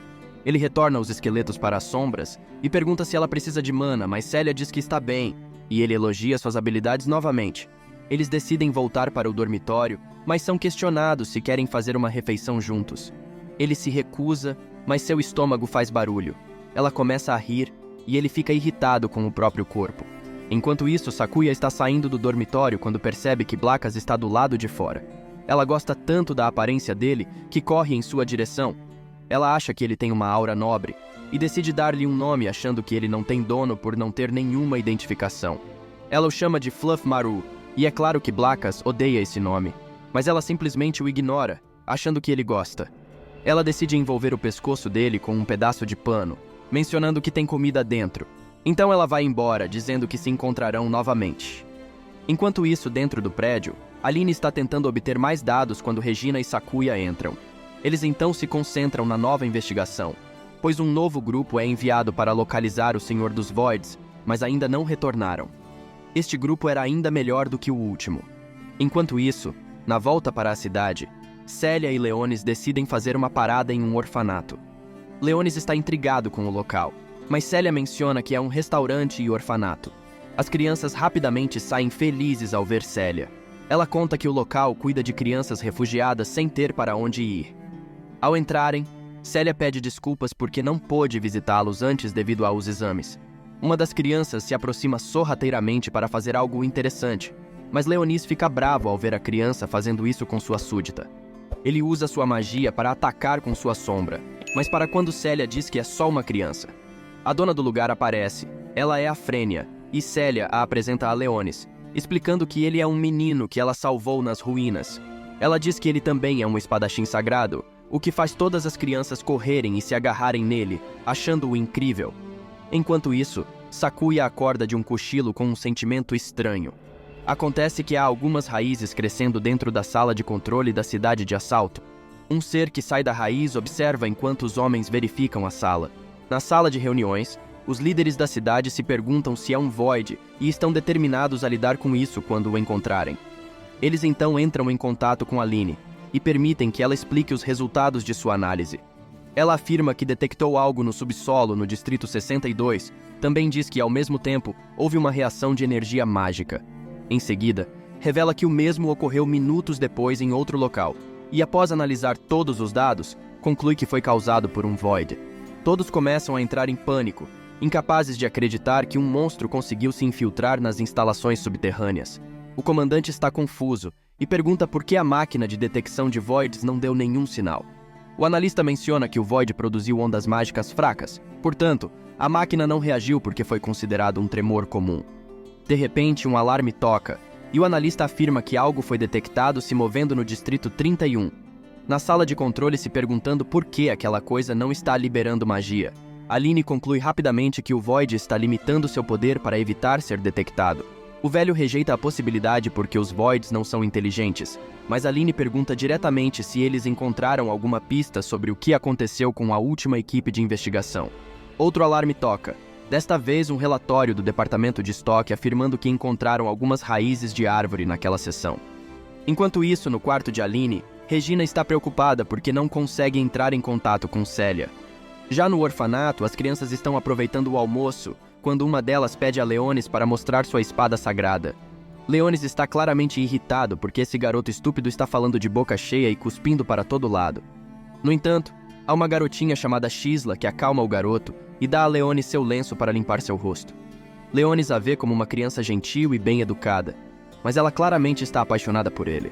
Ele retorna os esqueletos para as sombras e pergunta se ela precisa de mana, mas Célia diz que está bem, e ele elogia suas habilidades novamente. Eles decidem voltar para o dormitório, mas são questionados se querem fazer uma refeição juntos. Ele se recusa, mas seu estômago faz barulho. Ela começa a rir e ele fica irritado com o próprio corpo. Enquanto isso, Sakuya está saindo do dormitório quando percebe que Blackas está do lado de fora. Ela gosta tanto da aparência dele que corre em sua direção. Ela acha que ele tem uma aura nobre e decide dar-lhe um nome achando que ele não tem dono por não ter nenhuma identificação. Ela o chama de Fluff Maru, e é claro que Blackas odeia esse nome, mas ela simplesmente o ignora, achando que ele gosta. Ela decide envolver o pescoço dele com um pedaço de pano, mencionando que tem comida dentro. Então ela vai embora, dizendo que se encontrarão novamente. Enquanto isso, dentro do prédio, Aline está tentando obter mais dados quando Regina e Sakuya entram. Eles então se concentram na nova investigação, pois um novo grupo é enviado para localizar o Senhor dos Voids, mas ainda não retornaram. Este grupo era ainda melhor do que o último. Enquanto isso, na volta para a cidade, Célia e Leonis decidem fazer uma parada em um orfanato. Leonis está intrigado com o local, mas Célia menciona que é um restaurante e orfanato. As crianças rapidamente saem felizes ao ver Célia. Ela conta que o local cuida de crianças refugiadas sem ter para onde ir. Ao entrarem, Célia pede desculpas porque não pôde visitá-los antes devido aos exames. Uma das crianças se aproxima sorrateiramente para fazer algo interessante, mas Leonis fica bravo ao ver a criança fazendo isso com sua súdita. Ele usa sua magia para atacar com sua sombra, mas para quando Célia diz que é só uma criança. A dona do lugar aparece. Ela é a Frênia, e Célia a apresenta a Leonis, explicando que ele é um menino que ela salvou nas ruínas. Ela diz que ele também é um espadachim sagrado, o que faz todas as crianças correrem e se agarrarem nele, achando-o incrível. Enquanto isso, Sakuya acorda de um cochilo com um sentimento estranho. Acontece que há algumas raízes crescendo dentro da sala de controle da cidade de assalto. Um ser que sai da raiz observa enquanto os homens verificam a sala. Na sala de reuniões, os líderes da cidade se perguntam se é um Void e estão determinados a lidar com isso quando o encontrarem. Eles então entram em contato com Aline e permitem que ela explique os resultados de sua análise. Ela afirma que detectou algo no subsolo no Distrito 62, também diz que, ao mesmo tempo, houve uma reação de energia mágica. Em seguida, revela que o mesmo ocorreu minutos depois em outro local, e após analisar todos os dados, conclui que foi causado por um Void. Todos começam a entrar em pânico, incapazes de acreditar que um monstro conseguiu se infiltrar nas instalações subterrâneas. O comandante está confuso e pergunta por que a máquina de detecção de Voids não deu nenhum sinal. O analista menciona que o Void produziu ondas mágicas fracas, portanto, a máquina não reagiu porque foi considerado um tremor comum. De repente, um alarme toca, e o analista afirma que algo foi detectado se movendo no Distrito 31. Na sala de controle, se perguntando por que aquela coisa não está liberando magia, Aline conclui rapidamente que o Void está limitando seu poder para evitar ser detectado. O velho rejeita a possibilidade porque os Voids não são inteligentes, mas Aline pergunta diretamente se eles encontraram alguma pista sobre o que aconteceu com a última equipe de investigação. Outro alarme toca, desta vez um relatório do departamento de estoque afirmando que encontraram algumas raízes de árvore naquela seção. Enquanto isso, no quarto de Aline, Regina está preocupada porque não consegue entrar em contato com Célia. Já no orfanato, as crianças estão aproveitando o almoço, quando uma delas pede a Leonis para mostrar sua espada sagrada. Leonis está claramente irritado porque esse garoto estúpido está falando de boca cheia e cuspindo para todo lado. No entanto, há uma garotinha chamada Xisla que acalma o garoto e dá a Leonis seu lenço para limpar seu rosto. Leonis a vê como uma criança gentil e bem educada, mas ela claramente está apaixonada por ele.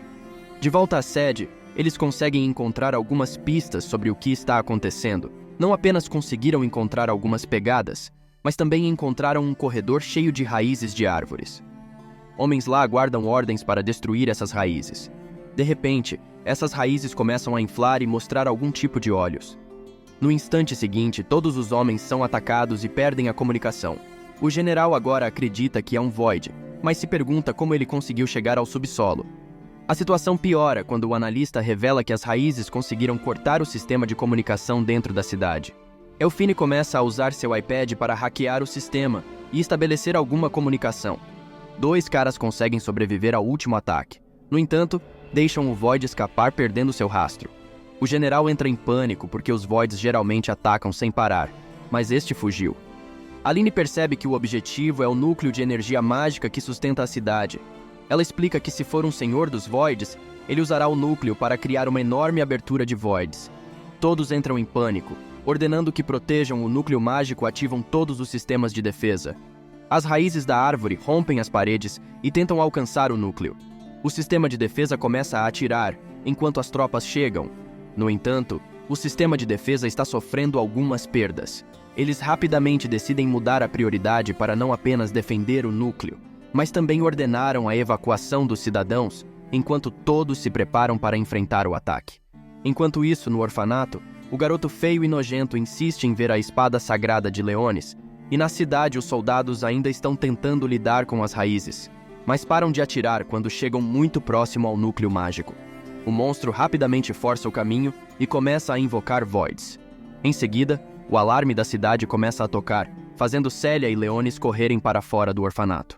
De volta à sede, eles conseguem encontrar algumas pistas sobre o que está acontecendo. Não apenas conseguiram encontrar algumas pegadas, mas também encontraram um corredor cheio de raízes de árvores. Homens lá aguardam ordens para destruir essas raízes. De repente, essas raízes começam a inflar e mostrar algum tipo de olhos. No instante seguinte, todos os homens são atacados e perdem a comunicação. O general agora acredita que é um Void, mas se pergunta como ele conseguiu chegar ao subsolo. A situação piora quando o analista revela que as raízes conseguiram cortar o sistema de comunicação dentro da cidade. Elfine começa a usar seu iPad para hackear o sistema e estabelecer alguma comunicação. 2 caras conseguem sobreviver ao último ataque. No entanto, deixam o Void escapar perdendo seu rastro. O general entra em pânico porque os Voids geralmente atacam sem parar, mas este fugiu. Aline percebe que o objetivo é o núcleo de energia mágica que sustenta a cidade. Ela explica que se for um senhor dos Voids, ele usará o núcleo para criar uma enorme abertura de Voids. Todos entram em pânico, ordenando que protejam o núcleo mágico e ativam todos os sistemas de defesa. As raízes da árvore rompem as paredes e tentam alcançar o núcleo. O sistema de defesa começa a atirar, enquanto as tropas chegam. No entanto, o sistema de defesa está sofrendo algumas perdas. Eles rapidamente decidem mudar a prioridade para não apenas defender o núcleo, mas também ordenaram a evacuação dos cidadãos, enquanto todos se preparam para enfrentar o ataque. Enquanto isso, no orfanato, o garoto feio e nojento insiste em ver a espada sagrada de Leonis, e na cidade os soldados ainda estão tentando lidar com as raízes, mas param de atirar quando chegam muito próximo ao núcleo mágico. O monstro rapidamente força o caminho e começa a invocar Voids. Em seguida, o alarme da cidade começa a tocar, fazendo Célia e Leonis correrem para fora do orfanato.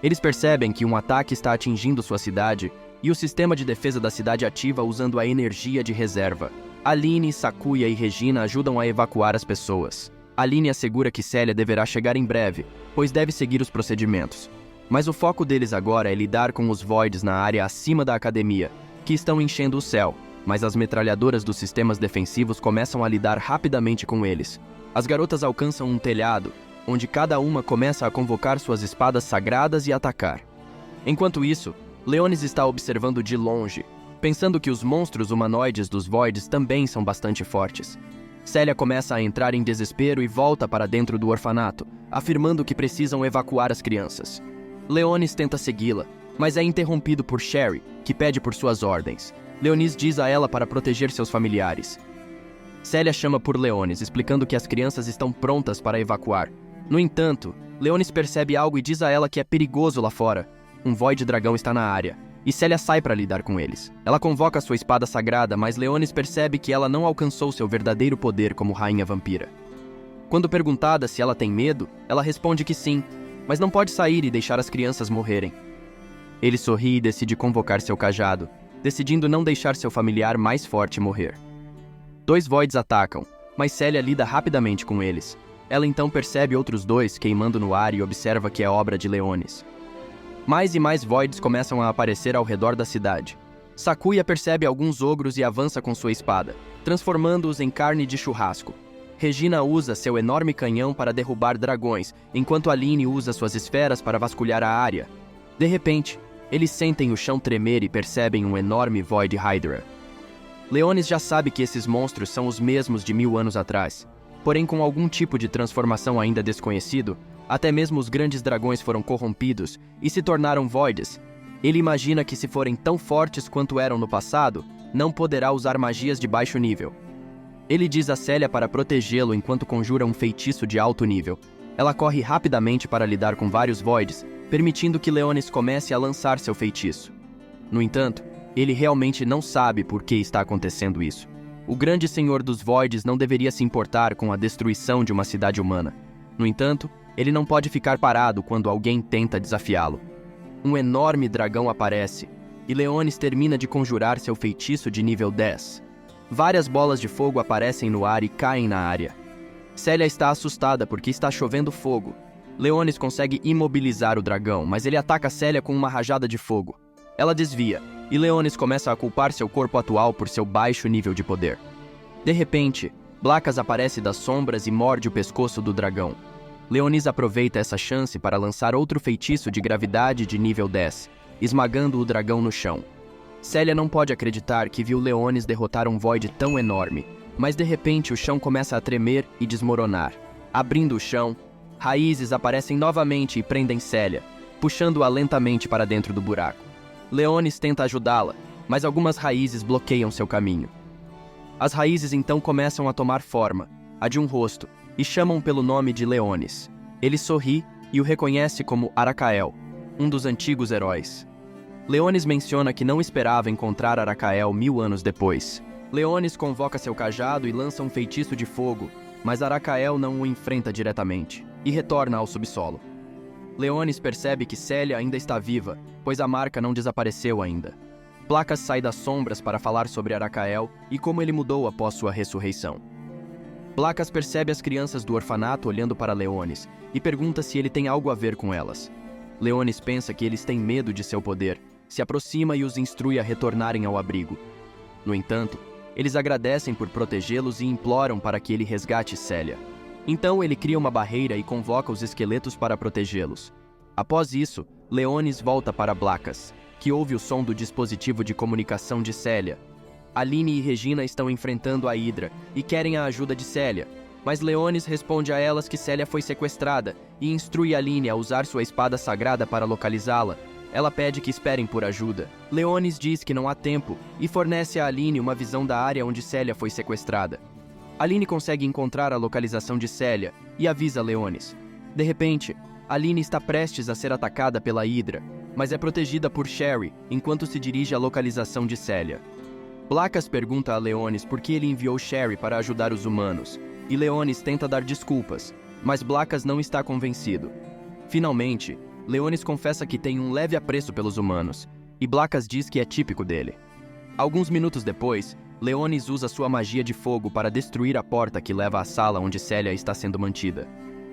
Eles percebem que um ataque está atingindo sua cidade e o sistema de defesa da cidade ativa usando a energia de reserva. Aline, Sakuya e Regina ajudam a evacuar as pessoas. Aline assegura que Célia deverá chegar em breve, pois deve seguir os procedimentos. Mas o foco deles agora é lidar com os Voids na área acima da academia, que estão enchendo o céu, mas as metralhadoras dos sistemas defensivos começam a lidar rapidamente com eles. As garotas alcançam um telhado, onde cada uma começa a convocar suas espadas sagradas e atacar. Enquanto isso, Leonis está observando de longe, pensando que os monstros humanoides dos Voids também são bastante fortes. Célia começa a entrar em desespero e volta para dentro do orfanato, afirmando que precisam evacuar as crianças. Leonis tenta segui-la, mas é interrompido por Sherry, que pede por suas ordens. Leonis diz a ela para proteger seus familiares. Célia chama por Leonis, explicando que as crianças estão prontas para evacuar. No entanto, Leonis percebe algo e diz a ela que é perigoso lá fora. Um Void dragão está na área, e Célia sai para lidar com eles. Ela convoca sua espada sagrada, mas Leonis percebe que ela não alcançou seu verdadeiro poder como rainha vampira. Quando perguntada se ela tem medo, ela responde que sim, mas não pode sair e deixar as crianças morrerem. Ele sorri e decide convocar seu cajado, decidindo não deixar seu familiar mais forte morrer. 2 Voids atacam, mas Célia lida rapidamente com eles. Ela então percebe outros 2 queimando no ar e observa que é obra de Leonis. Mais e mais Voids começam a aparecer ao redor da cidade. Sakuya percebe alguns ogros e avança com sua espada, transformando-os em carne de churrasco. Regina usa seu enorme canhão para derrubar dragões, enquanto Aline usa suas esferas para vasculhar a área. De repente, eles sentem o chão tremer e percebem um enorme Void Hydra. Leonis já sabe que esses monstros são os mesmos de 1000 anos atrás, porém com algum tipo de transformação ainda desconhecido, até mesmo os grandes dragões foram corrompidos e se tornaram Voids. Ele imagina que se forem tão fortes quanto eram no passado, não poderá usar magias de baixo nível. Ele diz a Célia para protegê-lo enquanto conjura um feitiço de alto nível. Ela corre rapidamente para lidar com vários Voids, permitindo que Leonis comece a lançar seu feitiço. No entanto, ele realmente não sabe por que está acontecendo isso. O grande senhor dos Voids não deveria se importar com a destruição de uma cidade humana. No entanto, ele não pode ficar parado quando alguém tenta desafiá-lo. Um enorme dragão aparece, e Leonis termina de conjurar seu feitiço de nível 10. Várias bolas de fogo aparecem no ar e caem na área. Célia está assustada porque está chovendo fogo. Leonis consegue imobilizar o dragão, mas ele ataca Célia com uma rajada de fogo. Ela desvia, e Leonis começa a culpar seu corpo atual por seu baixo nível de poder. De repente, Blackas aparece das sombras e morde o pescoço do dragão. Leonis aproveita essa chance para lançar outro feitiço de gravidade de nível 10, esmagando o dragão no chão. Célia não pode acreditar que viu Leonis derrotar um Void tão enorme, mas de repente o chão começa a tremer e desmoronar. Abrindo o chão, raízes aparecem novamente e prendem Célia, puxando-a lentamente para dentro do buraco. Leonis tenta ajudá-la, mas algumas raízes bloqueiam seu caminho. As raízes então começam a tomar forma, a de um rosto, e chamam pelo nome de Leonis. Ele sorri e o reconhece como Aracael, um dos antigos heróis. Leonis menciona que não esperava encontrar Aracael 1000 anos depois. Leonis convoca seu cajado e lança um feitiço de fogo, mas Aracael não o enfrenta diretamente, e retorna ao subsolo. Leonis percebe que Célia ainda está viva, pois a marca não desapareceu ainda. Blackas sai das sombras para falar sobre Arakael e como ele mudou após sua ressurreição. Blackas percebe as crianças do orfanato olhando para Leonis e pergunta se ele tem algo a ver com elas. Leonis pensa que eles têm medo de seu poder, se aproxima e os instrui a retornarem ao abrigo. No entanto, eles agradecem por protegê-los e imploram para que ele resgate Célia. Então ele cria uma barreira e convoca os esqueletos para protegê-los. Após isso, Leonis volta para Blackas, que ouve o som do dispositivo de comunicação de Célia. Aline e Regina estão enfrentando a Hydra e querem a ajuda de Célia, mas Leonis responde a elas que Célia foi sequestrada e instrui Aline a usar sua espada sagrada para localizá-la. Ela pede que esperem por ajuda. Leonis diz que não há tempo e fornece a Aline uma visão da área onde Célia foi sequestrada. Aline consegue encontrar a localização de Célia e avisa Leonis. De repente, Aline está prestes a ser atacada pela Hydra, mas é protegida por Sherry enquanto se dirige à localização de Célia. Blackas pergunta a Leonis por que ele enviou Sherry para ajudar os humanos, e Leonis tenta dar desculpas, mas Blackas não está convencido. Finalmente, Leonis confessa que tem um leve apreço pelos humanos, e Blackas diz que é típico dele. Alguns minutos depois, Leonis usa sua magia de fogo para destruir a porta que leva à sala onde Célia está sendo mantida.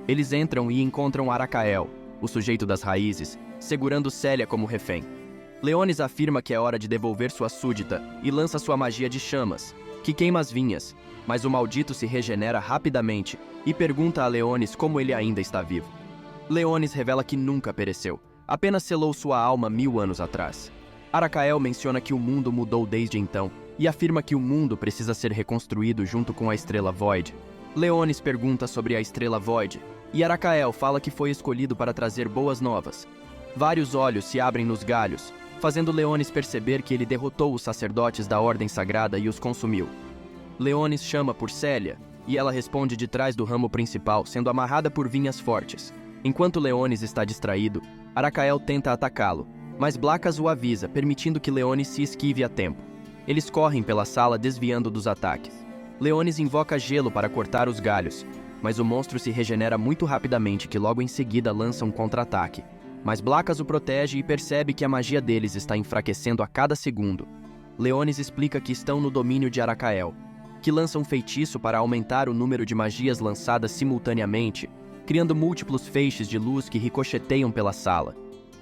Eles entram e encontram Arakael, o sujeito das raízes, segurando Célia como refém. Leonis afirma que é hora de devolver sua súdita e lança sua magia de chamas, que queima as vinhas, mas o maldito se regenera rapidamente e pergunta a Leonis como ele ainda está vivo. Leonis revela que nunca pereceu, apenas selou sua alma 1000 anos atrás. Arakael menciona que o mundo mudou desde então e afirma que o mundo precisa ser reconstruído junto com a Estrela Void. Leonis pergunta sobre a Estrela Void e Arakael fala que foi escolhido para trazer boas novas. Vários olhos se abrem nos galhos, fazendo Leonis perceber que ele derrotou os sacerdotes da Ordem Sagrada e os consumiu. Leonis chama por Célia, e ela responde de trás do ramo principal, sendo amarrada por vinhas fortes. Enquanto Leonis está distraído, Arakael tenta atacá-lo, mas Blackas o avisa, permitindo que Leonis se esquive a tempo. Eles correm pela sala desviando dos ataques. Leonis invoca gelo para cortar os galhos, mas o monstro se regenera muito rapidamente que logo em seguida lança um contra-ataque. Mas Blackas o protege e percebe que a magia deles está enfraquecendo a cada segundo. Leonis explica que estão no domínio de Arakael, que lança um feitiço para aumentar o número de magias lançadas simultaneamente, criando múltiplos feixes de luz que ricocheteiam pela sala.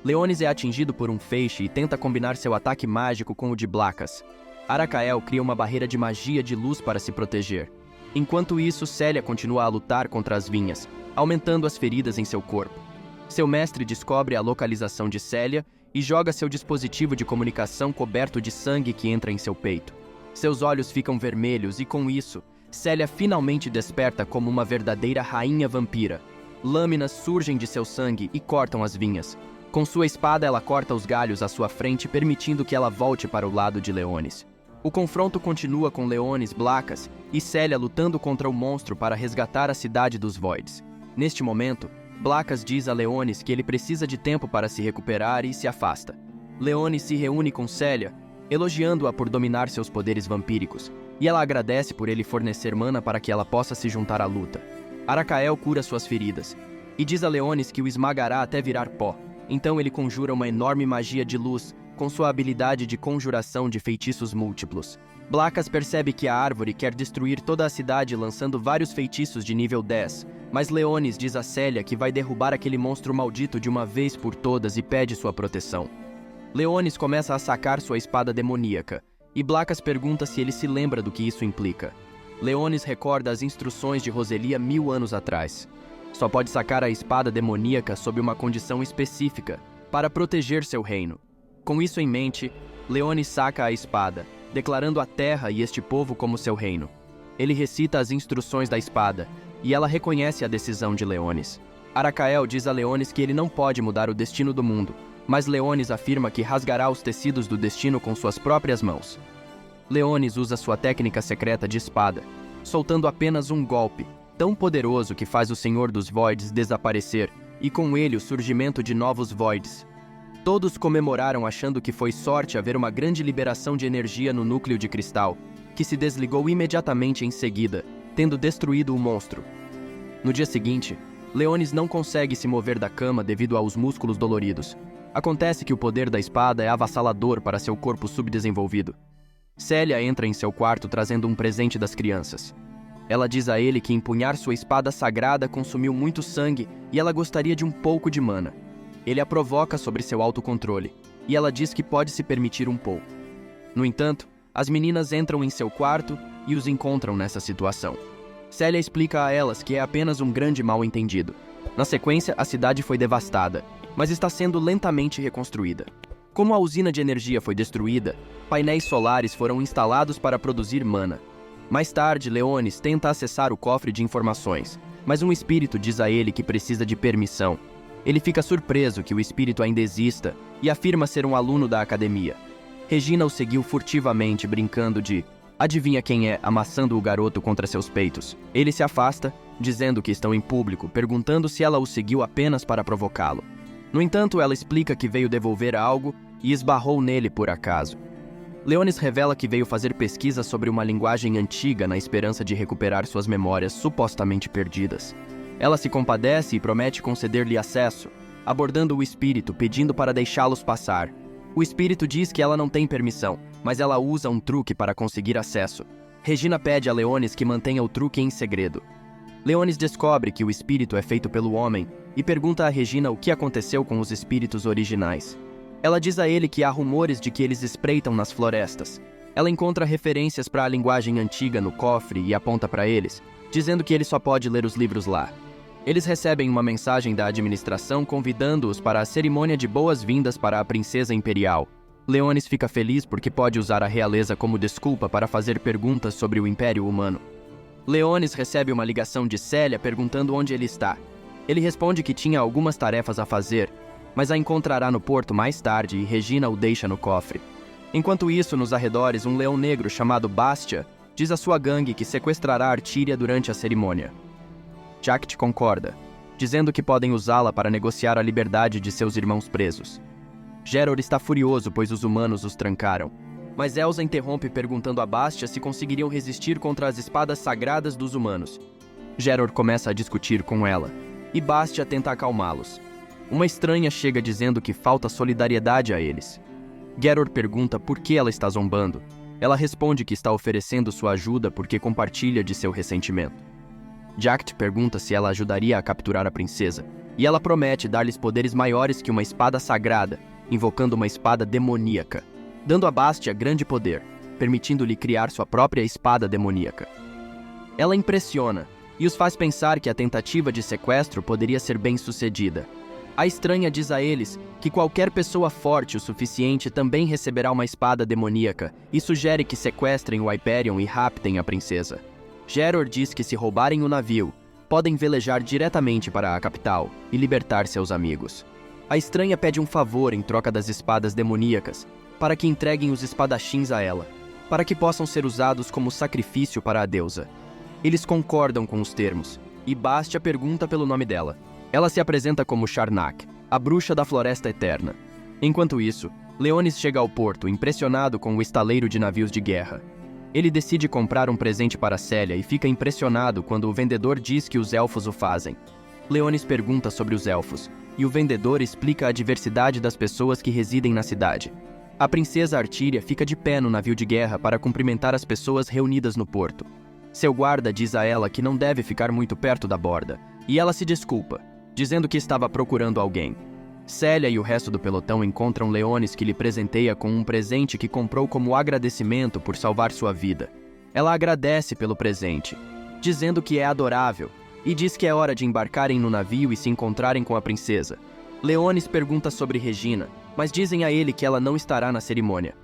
Leonis é atingido por um feixe e tenta combinar seu ataque mágico com o de Blackas. Arakael cria uma barreira de magia de luz para se proteger. Enquanto isso, Célia continua a lutar contra as vinhas, aumentando as feridas em seu corpo. Seu mestre descobre a localização de Célia e joga seu dispositivo de comunicação coberto de sangue que entra em seu peito. Seus olhos ficam vermelhos e, com isso, Célia finalmente desperta como uma verdadeira rainha vampira. Lâminas surgem de seu sangue e cortam as vinhas. Com sua espada, ela corta os galhos à sua frente, permitindo que ela volte para o lado de Leonis. O confronto continua com Leonis, Blackas e Célia lutando contra o monstro para resgatar a cidade dos Voids. Neste momento, Blackas diz a Leonis que ele precisa de tempo para se recuperar e se afasta. Leonis se reúne com Célia, elogiando-a por dominar seus poderes vampíricos, e ela agradece por ele fornecer mana para que ela possa se juntar à luta. Arakael cura suas feridas, e diz a Leonis que o esmagará até virar pó. Então ele conjura uma enorme magia de luz, com sua habilidade de conjuração de feitiços múltiplos. Blackas percebe que a árvore quer destruir toda a cidade lançando vários feitiços de nível 10, mas Leonis diz a Célia que vai derrubar aquele monstro maldito de uma vez por todas e pede sua proteção. Leonis começa a sacar sua espada demoníaca, e Blackas pergunta se ele se lembra do que isso implica. Leonis recorda as instruções de Roselia 1000 anos atrás. Só pode sacar a espada demoníaca sob uma condição específica, para proteger seu reino. Com isso em mente, Leonis saca a espada, declarando a terra e este povo como seu reino. Ele recita as instruções da espada, e ela reconhece a decisão de Leonis. Arakael diz a Leonis que ele não pode mudar o destino do mundo, mas Leonis afirma que rasgará os tecidos do destino com suas próprias mãos. Leonis usa sua técnica secreta de espada, soltando apenas um golpe, tão poderoso que faz o Senhor dos Voids desaparecer, e com ele o surgimento de novos Voids. Todos comemoraram achando que foi sorte haver uma grande liberação de energia no núcleo de cristal, que se desligou imediatamente em seguida, tendo destruído o monstro. No dia seguinte, Leonis não consegue se mover da cama devido aos músculos doloridos. Acontece que o poder da espada é avassalador para seu corpo subdesenvolvido. Célia entra em seu quarto trazendo um presente das crianças. Ela diz a ele que empunhar sua espada sagrada consumiu muito sangue e ela gostaria de um pouco de mana. Ele a provoca sobre seu autocontrole, e ela diz que pode se permitir um pouco. No entanto, as meninas entram em seu quarto e os encontram nessa situação. Célia explica a elas que é apenas um grande mal-entendido. Na sequência, a cidade foi devastada, mas está sendo lentamente reconstruída. Como a usina de energia foi destruída, painéis solares foram instalados para produzir mana. Mais tarde, Leonis tenta acessar o cofre de informações, mas um espírito diz a ele que precisa de permissão. Ele fica surpreso que o espírito ainda exista e afirma ser um aluno da academia. Regina o seguiu furtivamente, brincando de "adivinha quem é", amassando o garoto contra seus peitos. Ele se afasta, dizendo que estão em público, perguntando se ela o seguiu apenas para provocá-lo. No entanto, ela explica que veio devolver algo e esbarrou nele por acaso. Leonis revela que veio fazer pesquisa sobre uma linguagem antiga na esperança de recuperar suas memórias supostamente perdidas. Ela se compadece e promete conceder-lhe acesso, abordando o espírito, pedindo para deixá-los passar. O espírito diz que ela não tem permissão, mas ela usa um truque para conseguir acesso. Regina pede a Leonis que mantenha o truque em segredo. Leonis descobre que o espírito é feito pelo homem e pergunta a Regina o que aconteceu com os espíritos originais. Ela diz a ele que há rumores de que eles espreitam nas florestas. Ela encontra referências para a linguagem antiga no cofre e aponta para eles, dizendo que ele só pode ler os livros lá. Eles recebem uma mensagem da administração convidando-os para a cerimônia de boas-vindas para a princesa imperial. Leonis fica feliz porque pode usar a realeza como desculpa para fazer perguntas sobre o Império Humano. Leonis recebe uma ligação de Célia perguntando onde ele está. Ele responde que tinha algumas tarefas a fazer, mas a encontrará no porto mais tarde e Regina o deixa no cofre. Enquanto isso, nos arredores, um leão negro chamado Bastia diz à sua gangue que sequestrará Artíria durante a cerimônia. Jact concorda, dizendo que podem usá-la para negociar a liberdade de seus irmãos presos. Geror está furioso pois os humanos os trancaram, mas Elsa interrompe perguntando a Bastia se conseguiriam resistir contra as espadas sagradas dos humanos. Geror começa a discutir com ela, e Bastia tenta acalmá-los. Uma estranha chega dizendo que falta solidariedade a eles. Geror pergunta por que ela está zombando. Ela responde que está oferecendo sua ajuda porque compartilha de seu ressentimento. Jact pergunta se ela ajudaria a capturar a princesa, e ela promete dar-lhes poderes maiores que uma espada sagrada, invocando uma espada demoníaca, dando a Bastia grande poder, permitindo-lhe criar sua própria espada demoníaca. Ela impressiona e os faz pensar que a tentativa de sequestro poderia ser bem-sucedida. A estranha diz a eles que qualquer pessoa forte o suficiente também receberá uma espada demoníaca e sugere que sequestrem o Hyperion e raptem a princesa. Geror diz que se roubarem o navio, podem velejar diretamente para a capital e libertar seus amigos. A estranha pede um favor em troca das espadas demoníacas, para que entreguem os espadachins a ela, para que possam ser usados como sacrifício para a deusa. Eles concordam com os termos, e Bastia pergunta pelo nome dela. Ela se apresenta como Charnak, a bruxa da Floresta Eterna. Enquanto isso, Leonis chega ao porto, impressionado com o estaleiro de navios de guerra. Ele decide comprar um presente para Célia e fica impressionado quando o vendedor diz que os elfos o fazem. Leonis pergunta sobre os elfos, e o vendedor explica a diversidade das pessoas que residem na cidade. A princesa Artíria fica de pé no navio de guerra para cumprimentar as pessoas reunidas no porto. Seu guarda diz a ela que não deve ficar muito perto da borda, e ela se desculpa, dizendo que estava procurando alguém. Célia e o resto do pelotão encontram Leonis, que lhe presenteia com um presente que comprou como agradecimento por salvar sua vida. Ela agradece pelo presente, dizendo que é adorável, e diz que é hora de embarcarem no navio e se encontrarem com a princesa. Leonis pergunta sobre Regina, mas dizem a ele que ela não estará na cerimônia.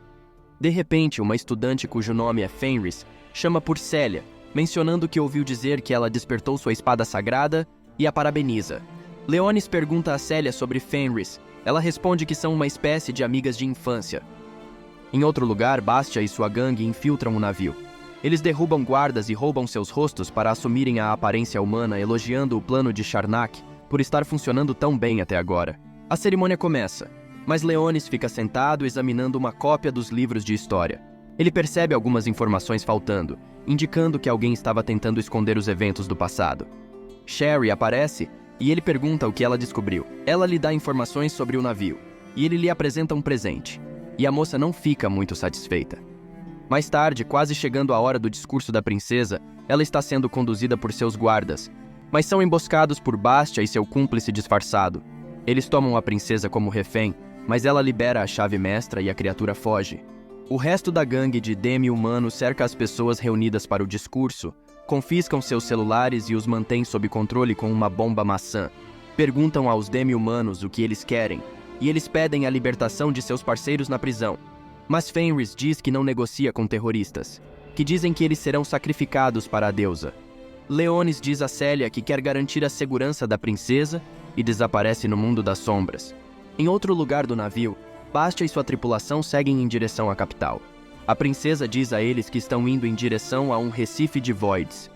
De repente, uma estudante cujo nome é Fenris chama por Célia, mencionando que ouviu dizer que ela despertou sua espada sagrada e a parabeniza. Leonis pergunta a Célia sobre Fenris. Ela responde que são uma espécie de amigas de infância. Em outro lugar, Bastia e sua gangue infiltram o navio. Eles derrubam guardas e roubam seus rostos para assumirem a aparência humana, elogiando o plano de Charnak por estar funcionando tão bem até agora. A cerimônia começa, mas Leonis fica sentado examinando uma cópia dos livros de história. Ele percebe algumas informações faltando, indicando que alguém estava tentando esconder os eventos do passado. Sherry aparece e ele pergunta o que ela descobriu. Ela lhe dá informações sobre o navio. e ele lhe apresenta um presente, e a moça não fica muito satisfeita. Mais tarde, quase chegando a hora do discurso da princesa, ela está sendo conduzida por seus guardas, mas são emboscados por Bastia e seu cúmplice disfarçado. Eles tomam a princesa como refém, mas ela libera a chave mestra e a criatura foge. O resto da gangue de demi-humanos cerca as pessoas reunidas para o discurso, confiscam seus celulares e os mantém sob controle com uma bomba maçã. Perguntam aos demi-humanos o que eles querem, e eles pedem a libertação de seus parceiros na prisão. Mas Fenris diz que não negocia com terroristas, que dizem que eles serão sacrificados para a deusa. Leonis diz a Célia que quer garantir a segurança da princesa e desaparece no mundo das sombras. Em outro lugar do navio, Bastia e sua tripulação seguem em direção à capital. A princesa diz a eles que estão indo em direção a um recife de voids.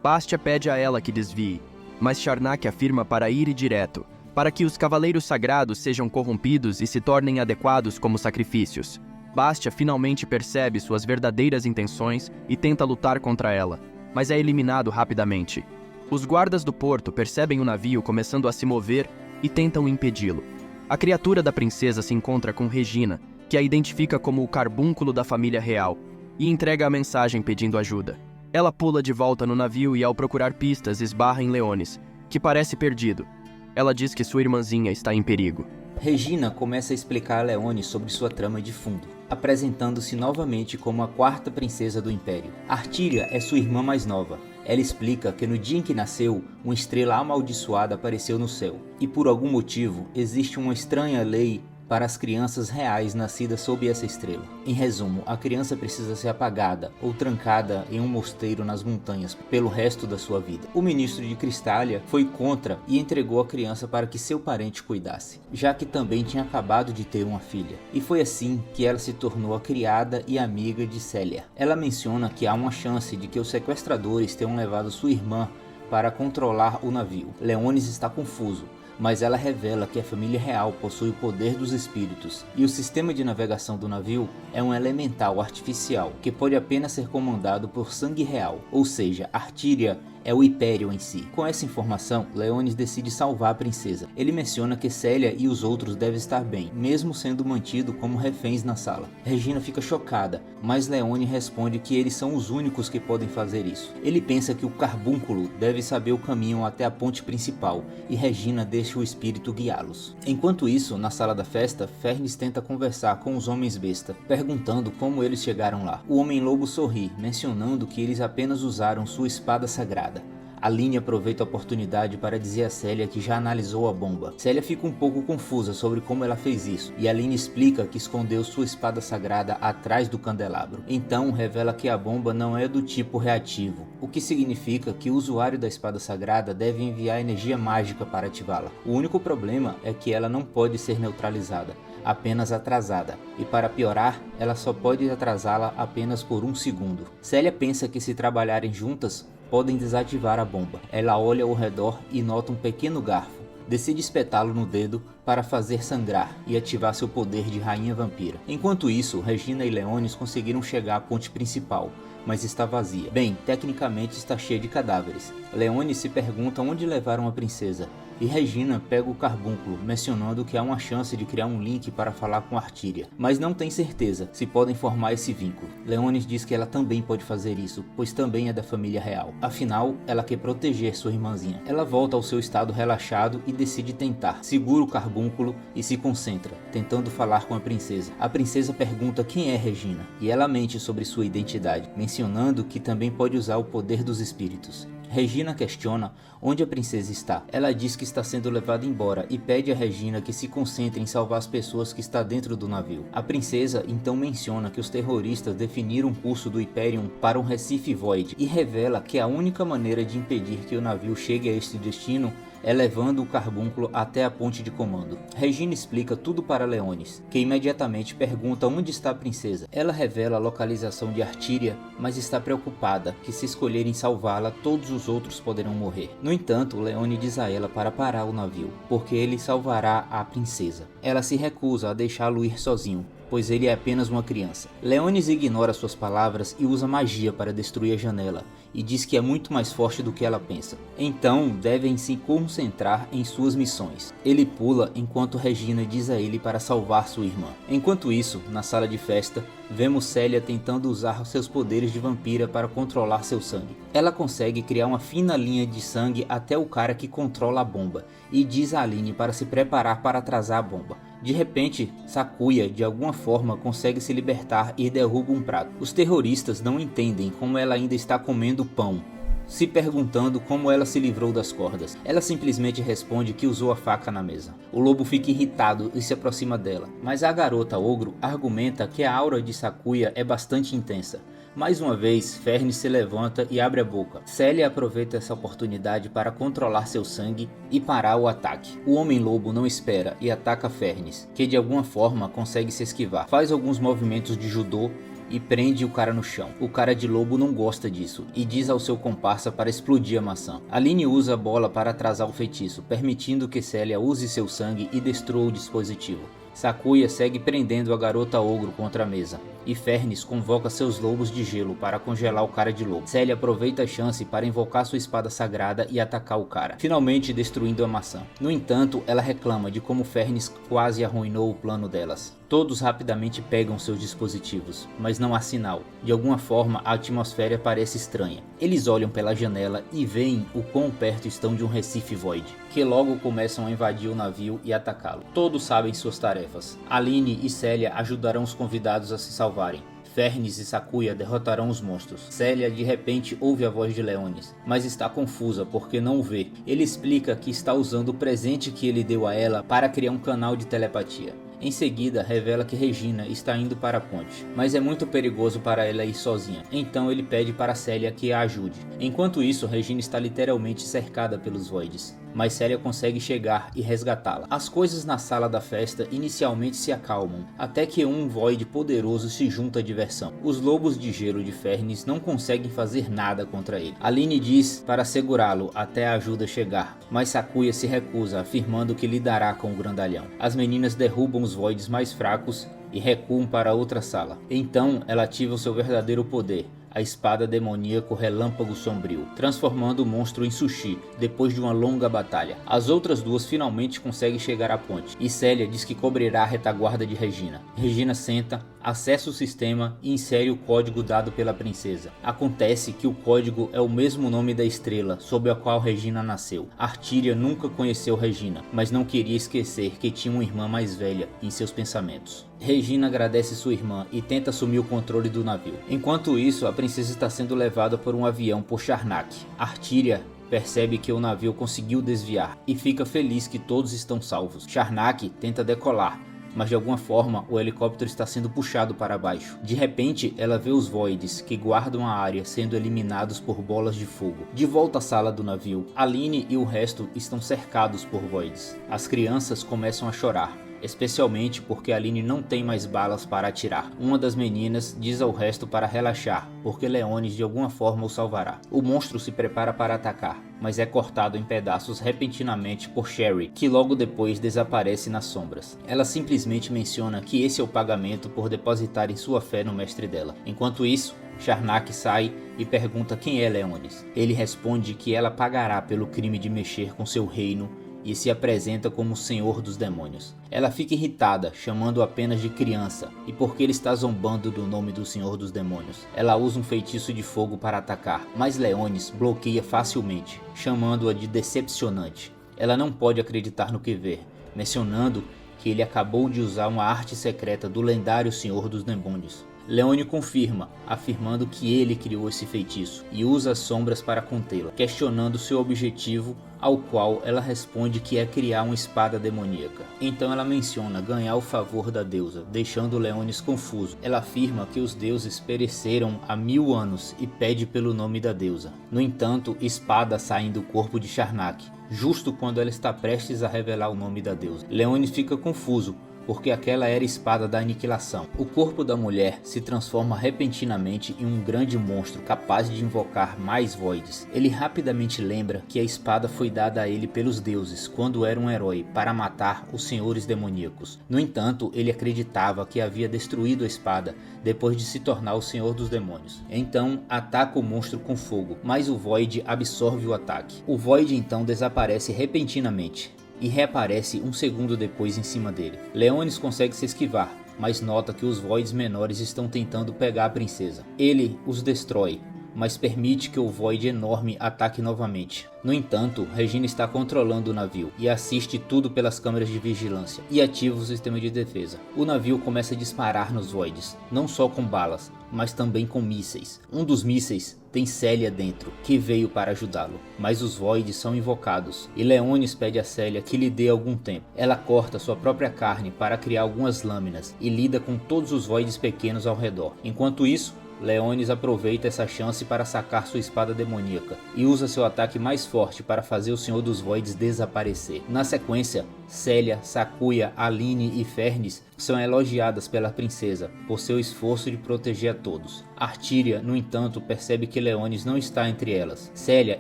Bastia pede a ela que desvie, mas Charnak afirma para ir direto, para que os cavaleiros sagrados sejam corrompidos e se tornem adequados como sacrifícios. Bastia finalmente percebe suas verdadeiras intenções e tenta lutar contra ela, mas é eliminado rapidamente. Os guardas do porto percebem o navio começando a se mover e tentam impedi-lo. A criatura da princesa se encontra com Regina, que a identifica como o carbúnculo da família real, e entrega a mensagem pedindo ajuda. Ela pula de volta no navio e, ao procurar pistas, esbarra em Leonis, que parece perdido. Ela diz que sua irmãzinha está em perigo. Regina começa a explicar a Leonis sobre sua trama de fundo, apresentando-se novamente como a quarta princesa do Império. Artíria é sua irmã mais nova. Ela explica que no dia em que nasceu, uma estrela amaldiçoada apareceu no céu, e por algum motivo existe uma estranha lei para as crianças reais nascidas sob essa estrela. Em resumo, a criança precisa ser apagada ou trancada em um mosteiro nas montanhas pelo resto da sua vida. O ministro de Cristália foi contra e entregou a criança para que seu parente cuidasse, já que também tinha acabado de ter uma filha. E foi assim que ela se tornou a criada e amiga de Célia. Ela menciona que há uma chance de que os sequestradores tenham levado sua irmã para controlar o navio. Leonis está confuso, mas ela revela que a família real possui o poder dos espíritos, e o sistema de navegação do navio é um elemental artificial, que pode apenas ser comandado por sangue real, ou seja, Artíria é o Império em si. Com essa informação, Leonis decide salvar a princesa. Ele menciona que Célia e os outros devem estar bem, mesmo sendo mantido como reféns na sala. Regina fica chocada, mas Leonis responde que eles são os únicos que podem fazer isso. Ele pensa que o carbúnculo deve saber o caminho até a ponte principal, e Regina deixa o espírito guiá-los. Enquanto isso, na sala da festa, Fenris tenta conversar com os homens besta, perguntando como eles chegaram lá. O homem-lobo sorri, mencionando que eles apenas usaram sua espada sagrada. Aline aproveita a oportunidade para dizer a Célia que já analisou a bomba. Célia fica um pouco confusa sobre como ela fez isso, e Aline explica que escondeu sua espada sagrada atrás do candelabro. Então revela que a bomba não é do tipo reativo, o que significa que o usuário da espada sagrada deve enviar energia mágica para ativá-la. O único problema é que ela não pode ser neutralizada, apenas atrasada, e para piorar, ela só pode atrasá-la apenas por um segundo. Célia pensa que se trabalharem juntas, podem desativar a bomba. Ela olha ao redor e nota um pequeno garfo. Decide espetá-lo no dedo para fazer sangrar e ativar seu poder de rainha vampira. Enquanto isso, Regina e Leonis conseguiram chegar à ponte principal, mas está vazia. Bem, tecnicamente está cheia de cadáveres. Leonis se pergunta onde levaram a princesa, e Regina pega o carbúnculo, mencionando que há uma chance de criar um link para falar com Artíria, mas não tem certeza se podem formar esse vínculo. Leonis diz que ela também pode fazer isso, pois também é da família real. Afinal, ela quer proteger sua irmãzinha. Ela volta ao seu estado relaxado e decide tentar. Segura o carbúnculo e se concentra, tentando falar com a princesa. A princesa pergunta quem é Regina, e ela mente sobre sua identidade, mencionando que também pode usar o poder dos espíritos. Regina questiona onde a princesa está. Ela diz que está sendo levada embora e pede a Regina que se concentre em salvar as pessoas que está dentro do navio. A princesa então menciona que os terroristas definiram um curso do Hyperion para um Recife Void e revela que a única maneira de impedir que o navio chegue a este destino é levando o carbúnculo até a ponte de comando. Regina explica tudo para Leonis, que imediatamente pergunta onde está a princesa. Ela revela a localização de Artíria, mas está preocupada que se escolherem salvá-la, todos os outros poderão morrer. No entanto, Leonis diz a ela para parar o navio, porque ele salvará a princesa. Ela se recusa a deixá-lo ir sozinho, pois ele é apenas uma criança. Leonis ignora suas palavras e usa magia para destruir a janela, e diz que é muito mais forte do que ela pensa. Então devem se concentrar em suas missões. Ele pula enquanto Regina diz a ele para salvar sua irmã. Enquanto isso, na sala de festa, vemos Celia tentando usar seus poderes de vampira para controlar seu sangue. Ela consegue criar uma fina linha de sangue até o cara que controla a bomba, e diz a Aline para se preparar para atrasar a bomba. De repente, Sakuya de alguma forma consegue se libertar e derruba um prato. Os terroristas não entendem como ela ainda está comendo pão, se perguntando como ela se livrou das cordas. Ela simplesmente responde que usou a faca na mesa. O lobo fica irritado e se aproxima dela, mas a garota ogro argumenta que a aura de Sakuya é bastante intensa. Mais uma vez, Fernis se levanta e abre a boca. Celia aproveita essa oportunidade para controlar seu sangue e parar o ataque. O Homem-Lobo não espera e ataca Fernis, que de alguma forma consegue se esquivar. Faz alguns movimentos de judô e prende o cara no chão. O cara de lobo não gosta disso e diz ao seu comparsa para explodir a maçã. Aline usa a bola para atrasar o feitiço, permitindo que Celia use seu sangue e destrua o dispositivo. Sakuya segue prendendo a garota ogro contra a mesa, e Fernis convoca seus lobos de gelo para congelar o cara de lobo. Celia aproveita a chance para invocar sua espada sagrada e atacar o cara, finalmente destruindo a maçã. No entanto, ela reclama de como Fernis quase arruinou o plano delas. Todos rapidamente pegam seus dispositivos, mas não há sinal. De alguma forma, a atmosfera parece estranha. Eles olham pela janela e veem o quão perto estão de um Recife Void, que logo começam a invadir o navio e atacá-lo. Todos sabem suas tarefas. Aline e Celia ajudarão os convidados a se salvarem. Fernis e Sakuya derrotarão os monstros. Celia de repente ouve a voz de Leonis, mas está confusa porque não o vê. Ele explica que está usando o presente que ele deu a ela para criar um canal de telepatia. Em seguida, revela que Regina está indo para a ponte, mas é muito perigoso para ela ir sozinha. Então ele pede para Celia que a ajude. Enquanto isso, Regina está literalmente cercada pelos Voids, mas Celia consegue chegar e resgatá-la. As coisas na sala da festa inicialmente se acalmam, até que um Void poderoso se junta à diversão. Os lobos de gelo de Fernis não conseguem fazer nada contra ele. Aline diz para segurá-lo até a ajuda chegar, mas Sakuya se recusa, afirmando que lidará com o grandalhão. As meninas derrubam os Voids mais fracos e recuam para outra sala. Então ela ativa o seu verdadeiro poder, a espada demoníaco Relâmpago Sombrio, transformando o monstro em sushi depois de uma longa batalha. As outras duas finalmente conseguem chegar à ponte, e Celia diz que cobrirá a retaguarda de Regina. Regina senta, acessa o sistema e insere o código dado pela princesa. Acontece que o código é o mesmo nome da estrela sob a qual Regina nasceu. Artíria nunca conheceu Regina, mas não queria esquecer que tinha uma irmã mais velha em seus pensamentos. Regina agradece sua irmã e tenta assumir o controle do navio. Enquanto isso, a princesa está sendo levada por um avião por Charnak. Artíria percebe que o navio conseguiu desviar e fica feliz que todos estão salvos. Charnak tenta decolar, mas de alguma forma o helicóptero está sendo puxado para baixo. De repente, ela vê os Voids que guardam a área sendo eliminados por bolas de fogo. De volta à sala do navio, Aline e o resto estão cercados por Voids. As crianças começam a chorar, especialmente porque Aline não tem mais balas para atirar. Uma das meninas diz ao resto para relaxar, porque Leonis de alguma forma o salvará. O monstro se prepara para atacar, mas é cortado em pedaços repentinamente por Sherry, que logo depois desaparece nas sombras. Ela simplesmente menciona que esse é o pagamento por depositarem sua fé no mestre dela. Enquanto isso, Charnak sai e pergunta quem é Leonis. Ele responde que ela pagará pelo crime de mexer com seu reino e se apresenta como o Senhor dos Demônios. Ela fica irritada, chamando-o apenas de criança, e porque ele está zombando do nome do Senhor dos Demônios. Ela usa um feitiço de fogo para atacar, mas Leonis bloqueia facilmente, chamando-a de decepcionante. Ela não pode acreditar no que vê, mencionando que ele acabou de usar uma arte secreta do lendário Senhor dos Demônios. Leone confirma, afirmando que ele criou esse feitiço e usa as sombras para contê-la, questionando seu objetivo, ao qual ela responde que é criar uma espada demoníaca. Então ela menciona ganhar o favor da deusa, deixando Leonis confuso. Ela afirma que os deuses pereceram há 1000 anos e pede pelo nome da deusa. No entanto, espadas saem do corpo de Charnak, justo quando ela está prestes a revelar o nome da deusa. Leonis fica confuso, porque aquela era a espada da aniquilação. O corpo da mulher se transforma repentinamente em um grande monstro capaz de invocar mais voids. Ele rapidamente lembra que a espada foi dada a ele pelos deuses quando era um herói para matar os senhores demoníacos. No entanto, ele acreditava que havia destruído a espada depois de se tornar o senhor dos demônios. Então ataca o monstro com fogo, mas o void absorve o ataque. O void então desaparece repentinamente e reaparece um segundo depois em cima dele. Leonis consegue se esquivar, mas nota que os voids menores estão tentando pegar a princesa. Ele os destrói, mas permite que o void enorme ataque novamente. No entanto, Regina está controlando o navio e assiste tudo pelas câmeras de vigilância e ativa o sistema de defesa. O navio começa a disparar nos voids, não só com balas, mas também com mísseis. Um dos mísseis tem Célia dentro, que veio para ajudá-lo, mas os voids são invocados e Leonis pede a Célia que lhe dê algum tempo. Ela corta sua própria carne para criar algumas lâminas e lida com todos os voids pequenos ao redor. Enquanto isso, Leonis aproveita essa chance para sacar sua espada demoníaca e usa seu ataque mais forte para fazer o Senhor dos Voids desaparecer. Na sequência, Célia, Sakuya, Aline e Fernis são elogiadas pela princesa por seu esforço de proteger a todos. Artíria, no entanto, percebe que Leonis não está entre elas. Célia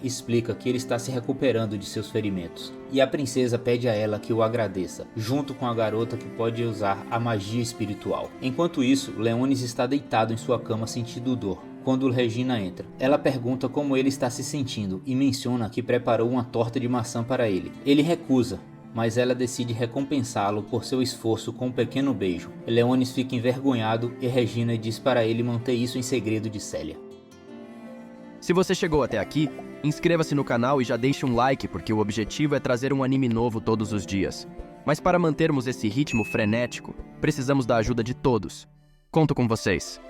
explica que ele está se recuperando de seus ferimentos e a princesa pede a ela que o agradeça, junto com a garota que pode usar a magia espiritual. Enquanto isso, Leonis está deitado em sua cama sentindo dor quando Regina entra. Ela pergunta como ele está se sentindo e menciona que preparou uma torta de maçã para ele. Ele recusa, mas ela decide recompensá-lo por seu esforço com um pequeno beijo. Leonis fica envergonhado e Regina diz para ele manter isso em segredo de Célia. Se você chegou até aqui, inscreva-se no canal e já deixe um like, porque o objetivo é trazer um anime novo todos os dias. Mas para mantermos esse ritmo frenético, precisamos da ajuda de todos. Conto com vocês.